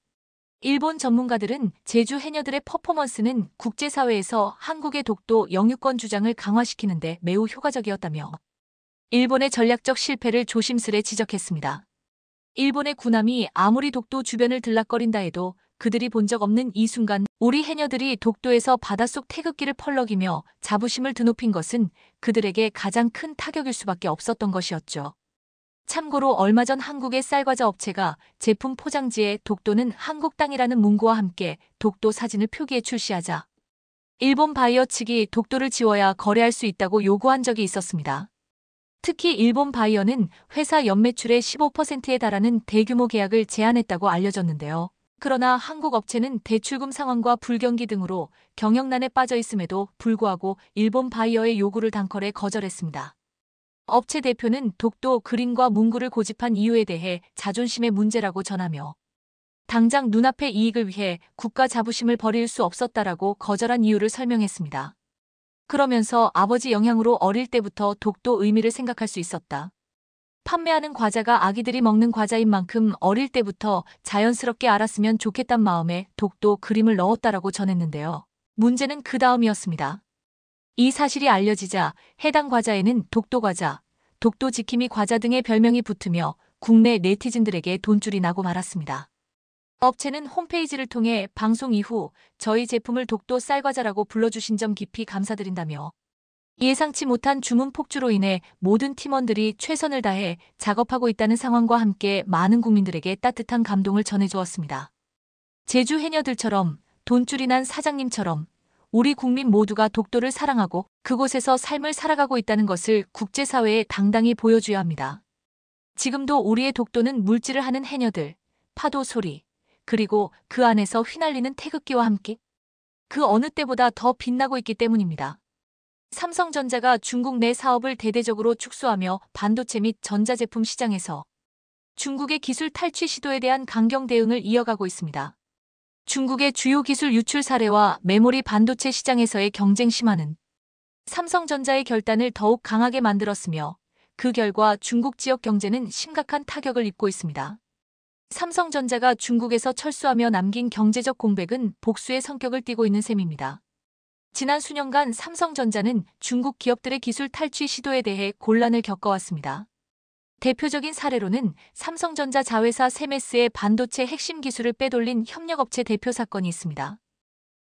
일본 전문가들은 제주 해녀들의 퍼포먼스는 국제사회에서 한국의 독도 영유권 주장을 강화시키는데 매우 효과적이었다며 일본의 전략적 실패를 조심스레 지적했습니다. 일본의 군함이 아무리 독도 주변을 들락거린다 해도 그들이 본 적 없는 이 순간 우리 해녀들이 독도에서 바닷속 태극기를 펄럭이며 자부심을 드높인 것은 그들에게 가장 큰 타격일 수밖에 없었던 것이었죠. 참고로 얼마 전 한국의 쌀과자 업체가 제품 포장지에 독도는 한국 땅이라는 문구와 함께 독도 사진을 표기해 출시하자 일본 바이어 측이 독도를 지워야 거래할 수 있다고 요구한 적이 있었습니다. 특히 일본 바이어는 회사 연매출의 15%에 달하는 대규모 계약을 제안했다고 알려졌는데요. 그러나 한국 업체는 대출금 상황과 불경기 등으로 경영난에 빠져 있음에도 불구하고 일본 바이어의 요구를 단컬에 거절했습니다. 업체 대표는 독도 그림과 문구를 고집한 이유에 대해 자존심의 문제라고 전하며 당장 눈앞의 이익을 위해 국가 자부심을 버릴 수 없었다라고 거절한 이유를 설명했습니다. 그러면서 아버지 영향으로 어릴 때부터 독도 의미를 생각할 수 있었다. 판매하는 과자가 아기들이 먹는 과자인 만큼 어릴 때부터 자연스럽게 알았으면 좋겠단 마음에 독도 그림을 넣었다라고 전했는데요. 문제는 그 다음이었습니다. 이 사실이 알려지자 해당 과자에는 독도 과자, 독도 지킴이 과자 등의 별명이 붙으며 국내 네티즌들에게 돈줄이 나고 말았습니다. 업체는 홈페이지를 통해 방송 이후 저희 제품을 독도 쌀과자라고 불러주신 점 깊이 감사드린다며 예상치 못한 주문 폭주로 인해 모든 팀원들이 최선을 다해 작업하고 있다는 상황과 함께 많은 국민들에게 따뜻한 감동을 전해주었습니다. 제주 해녀들처럼 돈줄이 난 사장님처럼 우리 국민 모두가 독도를 사랑하고 그곳에서 삶을 살아가고 있다는 것을 국제사회에 당당히 보여줘야 합니다. 지금도 우리의 독도는 물질을 하는 해녀들, 파도 소리, 그리고 그 안에서 휘날리는 태극기와 함께 그 어느 때보다 더 빛나고 있기 때문입니다. 삼성전자가 중국 내 사업을 대대적으로 축소하며 반도체 및 전자제품 시장에서 중국의 기술 탈취 시도에 대한 강경 대응을 이어가고 있습니다. 중국의 주요 기술 유출 사례와 메모리 반도체 시장에서의 경쟁 심화는 삼성전자의 결단을 더욱 강하게 만들었으며 그 결과 중국 지역 경제는 심각한 타격을 입고 있습니다. 삼성전자가 중국에서 철수하며 남긴 경제적 공백은 복수의 성격을 띠고 있는 셈입니다. 지난 수년간 삼성전자는 중국 기업들의 기술 탈취 시도에 대해 곤란을 겪어왔습니다. 대표적인 사례로는 삼성전자 자회사 세메스의 반도체 핵심 기술을 빼돌린 협력업체 대표 사건이 있습니다.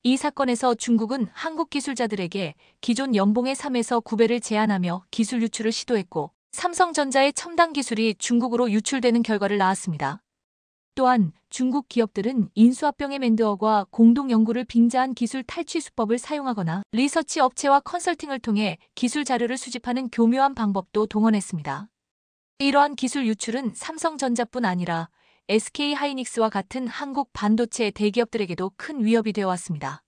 이 사건에서 중국은 한국 기술자들에게 기존 연봉의 3에서 9배를 제한하며 기술 유출을 시도했고, 삼성전자의 첨단 기술이 중국으로 유출되는 결과를 낳았습니다. 또한 중국 기업들은 인수합병의 맨드어과 공동 연구를 빙자한 기술 탈취 수법을 사용하거나 리서치 업체와 컨설팅을 통해 기술 자료를 수집하는 교묘한 방법도 동원했습니다. 이러한 기술 유출은 삼성전자뿐 아니라 SK하이닉스와 같은 한국 반도체 대기업들에게도 큰 위협이 되어 왔습니다.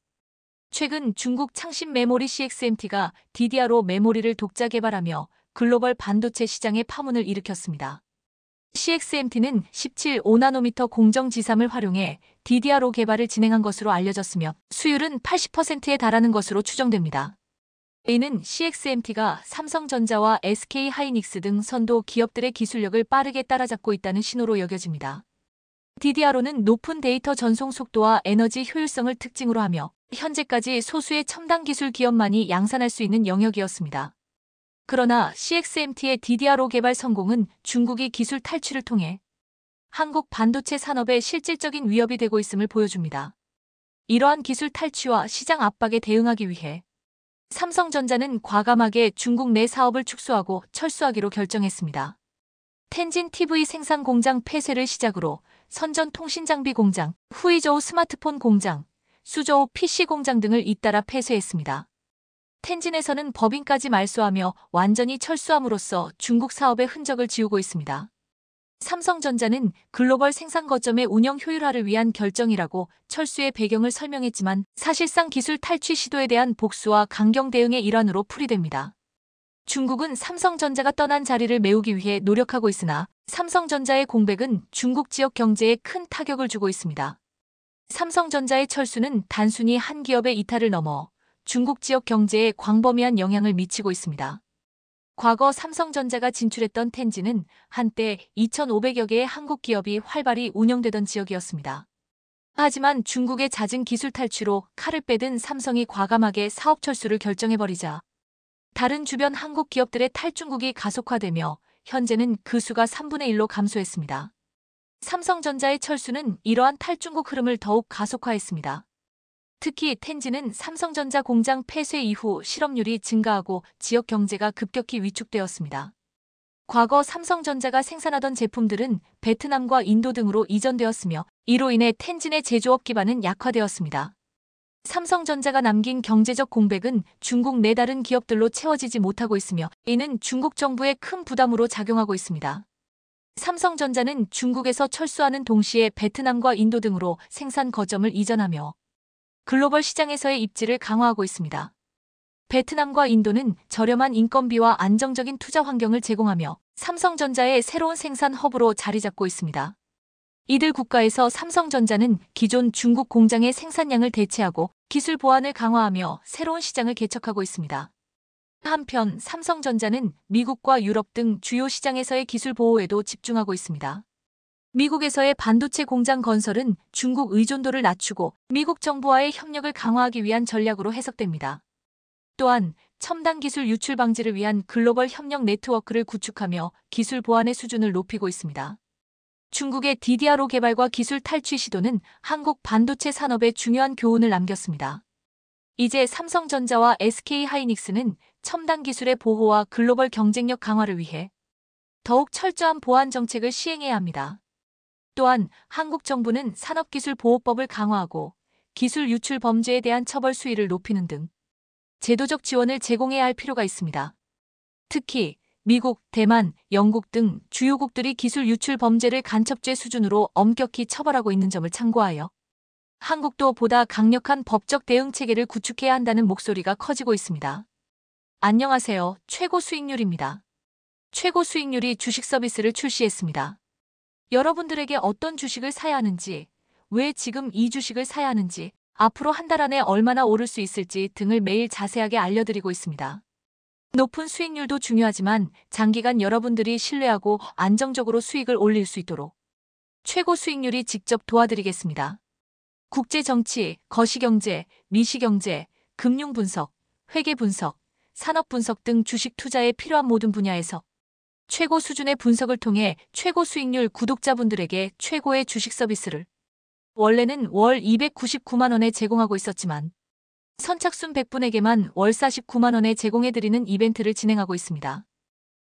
최근 중국 창신 메모리 CXMT가 DDR5 메모리를 독자 개발하며 글로벌 반도체 시장에 파문을 일으켰습니다. CXMT는 17-5나노미터 공정 지삼을 활용해 DDR5 개발을 진행한 것으로 알려졌으며 수율은 80%에 달하는 것으로 추정됩니다. 이는 CXMT가 삼성전자와 SK하이닉스 등 선도 기업들의 기술력을 빠르게 따라잡고 있다는 신호로 여겨집니다. DDR5는 높은 데이터 전송 속도와 에너지 효율성을 특징으로 하며 현재까지 소수의 첨단 기술 기업만이 양산할 수 있는 영역이었습니다. 그러나 CXMT의 DDR5 개발 성공은 중국이 기술 탈취를 통해 한국 반도체 산업에 실질적인 위협이 되고 있음을 보여줍니다. 이러한 기술 탈취와 시장 압박에 대응하기 위해 삼성전자는 과감하게 중국 내 사업을 축소하고 철수하기로 결정했습니다. 텐진 TV 생산 공장 폐쇄를 시작으로 선전 통신장비 공장, 후이저우 스마트폰 공장, 수저우 PC 공장 등을 잇따라 폐쇄했습니다. 텐진에서는 법인까지 말소하며 완전히 철수함으로써 중국 사업의 흔적을 지우고 있습니다. 삼성전자는 글로벌 생산 거점의 운영 효율화를 위한 결정이라고 철수의 배경을 설명했지만 사실상 기술 탈취 시도에 대한 복수와 강경 대응의 일환으로 풀이됩니다. 중국은 삼성전자가 떠난 자리를 메우기 위해 노력하고 있으나 삼성전자의 공백은 중국 지역 경제에 큰 타격을 주고 있습니다. 삼성전자의 철수는 단순히 한 기업의 이탈을 넘어 중국 지역 경제에 광범위한 영향을 미치고 있습니다. 과거 삼성전자가 진출했던 텐진은 한때 2,500여 개의 한국 기업이 활발히 운영되던 지역이었습니다. 하지만 중국의 잦은 기술 탈취로 칼을 빼든 삼성이 과감하게 사업 철수를 결정해버리자 다른 주변 한국 기업들의 탈중국이 가속화되며 현재는 그 수가 3분의 1로 감소했습니다. 삼성전자의 철수는 이러한 탈중국 흐름을 더욱 가속화했습니다. 특히 텐진은 삼성전자 공장 폐쇄 이후 실업률이 증가하고 지역 경제가 급격히 위축되었습니다. 과거 삼성전자가 생산하던 제품들은 베트남과 인도 등으로 이전되었으며 이로 인해 텐진의 제조업 기반은 약화되었습니다. 삼성전자가 남긴 경제적 공백은 중국 내 다른 기업들로 채워지지 못하고 있으며 이는 중국 정부의 큰 부담으로 작용하고 있습니다. 삼성전자는 중국에서 철수하는 동시에 베트남과 인도 등으로 생산 거점을 이전하며 글로벌 시장에서의 입지를 강화하고 있습니다. 베트남과 인도는 저렴한 인건비와 안정적인 투자 환경을 제공하며 삼성전자의 새로운 생산 허브로 자리 잡고 있습니다. 이들 국가에서 삼성전자는 기존 중국 공장의 생산량을 대체하고 기술 보완을 강화하며 새로운 시장을 개척하고 있습니다. 한편 삼성전자는 미국과 유럽 등 주요 시장에서의 기술 보호에도 집중하고 있습니다. 미국에서의 반도체 공장 건설은 중국 의존도를 낮추고 미국 정부와의 협력을 강화하기 위한 전략으로 해석됩니다. 또한 첨단 기술 유출 방지를 위한 글로벌 협력 네트워크를 구축하며 기술 보완의 수준을 높이고 있습니다. 중국의 DDR5 개발과 기술 탈취 시도는 한국 반도체 산업에 중요한 교훈을 남겼습니다. 이제 삼성전자와 SK하이닉스는 첨단 기술의 보호와 글로벌 경쟁력 강화를 위해 더욱 철저한 보안 정책을 시행해야 합니다. 또한 한국 정부는 산업기술보호법을 강화하고 기술 유출 범죄에 대한 처벌 수위를 높이는 등 제도적 지원을 제공해야 할 필요가 있습니다. 특히 미국, 대만, 영국 등 주요국들이 기술 유출 범죄를 간첩죄 수준으로 엄격히 처벌하고 있는 점을 참고하여 한국도 보다 강력한 법적 대응 체계를 구축해야 한다는 목소리가 커지고 있습니다. 안녕하세요. 최고 수익률입니다. 최고 수익률이 주식 서비스를 출시했습니다. 여러분들에게 어떤 주식을 사야 하는지, 왜 지금 이 주식을 사야 하는지, 앞으로 한 달 안에 얼마나 오를 수 있을지 등을 매일 자세하게 알려드리고 있습니다. 높은 수익률도 중요하지만 장기간 여러분들이 신뢰하고 안정적으로 수익을 올릴 수 있도록 최고 수익률이 직접 도와드리겠습니다. 국제 정치, 거시경제, 미시경제, 금융 분석, 회계 분석, 산업 분석 등 주식 투자에 필요한 모든 분야에서 최고 수준의 분석을 통해 최고 수익률 구독자분들에게 최고의 주식 서비스를 원래는 월 299만 원에 제공하고 있었지만 선착순 100분에게만 월 49만 원에 제공해드리는 이벤트를 진행하고 있습니다.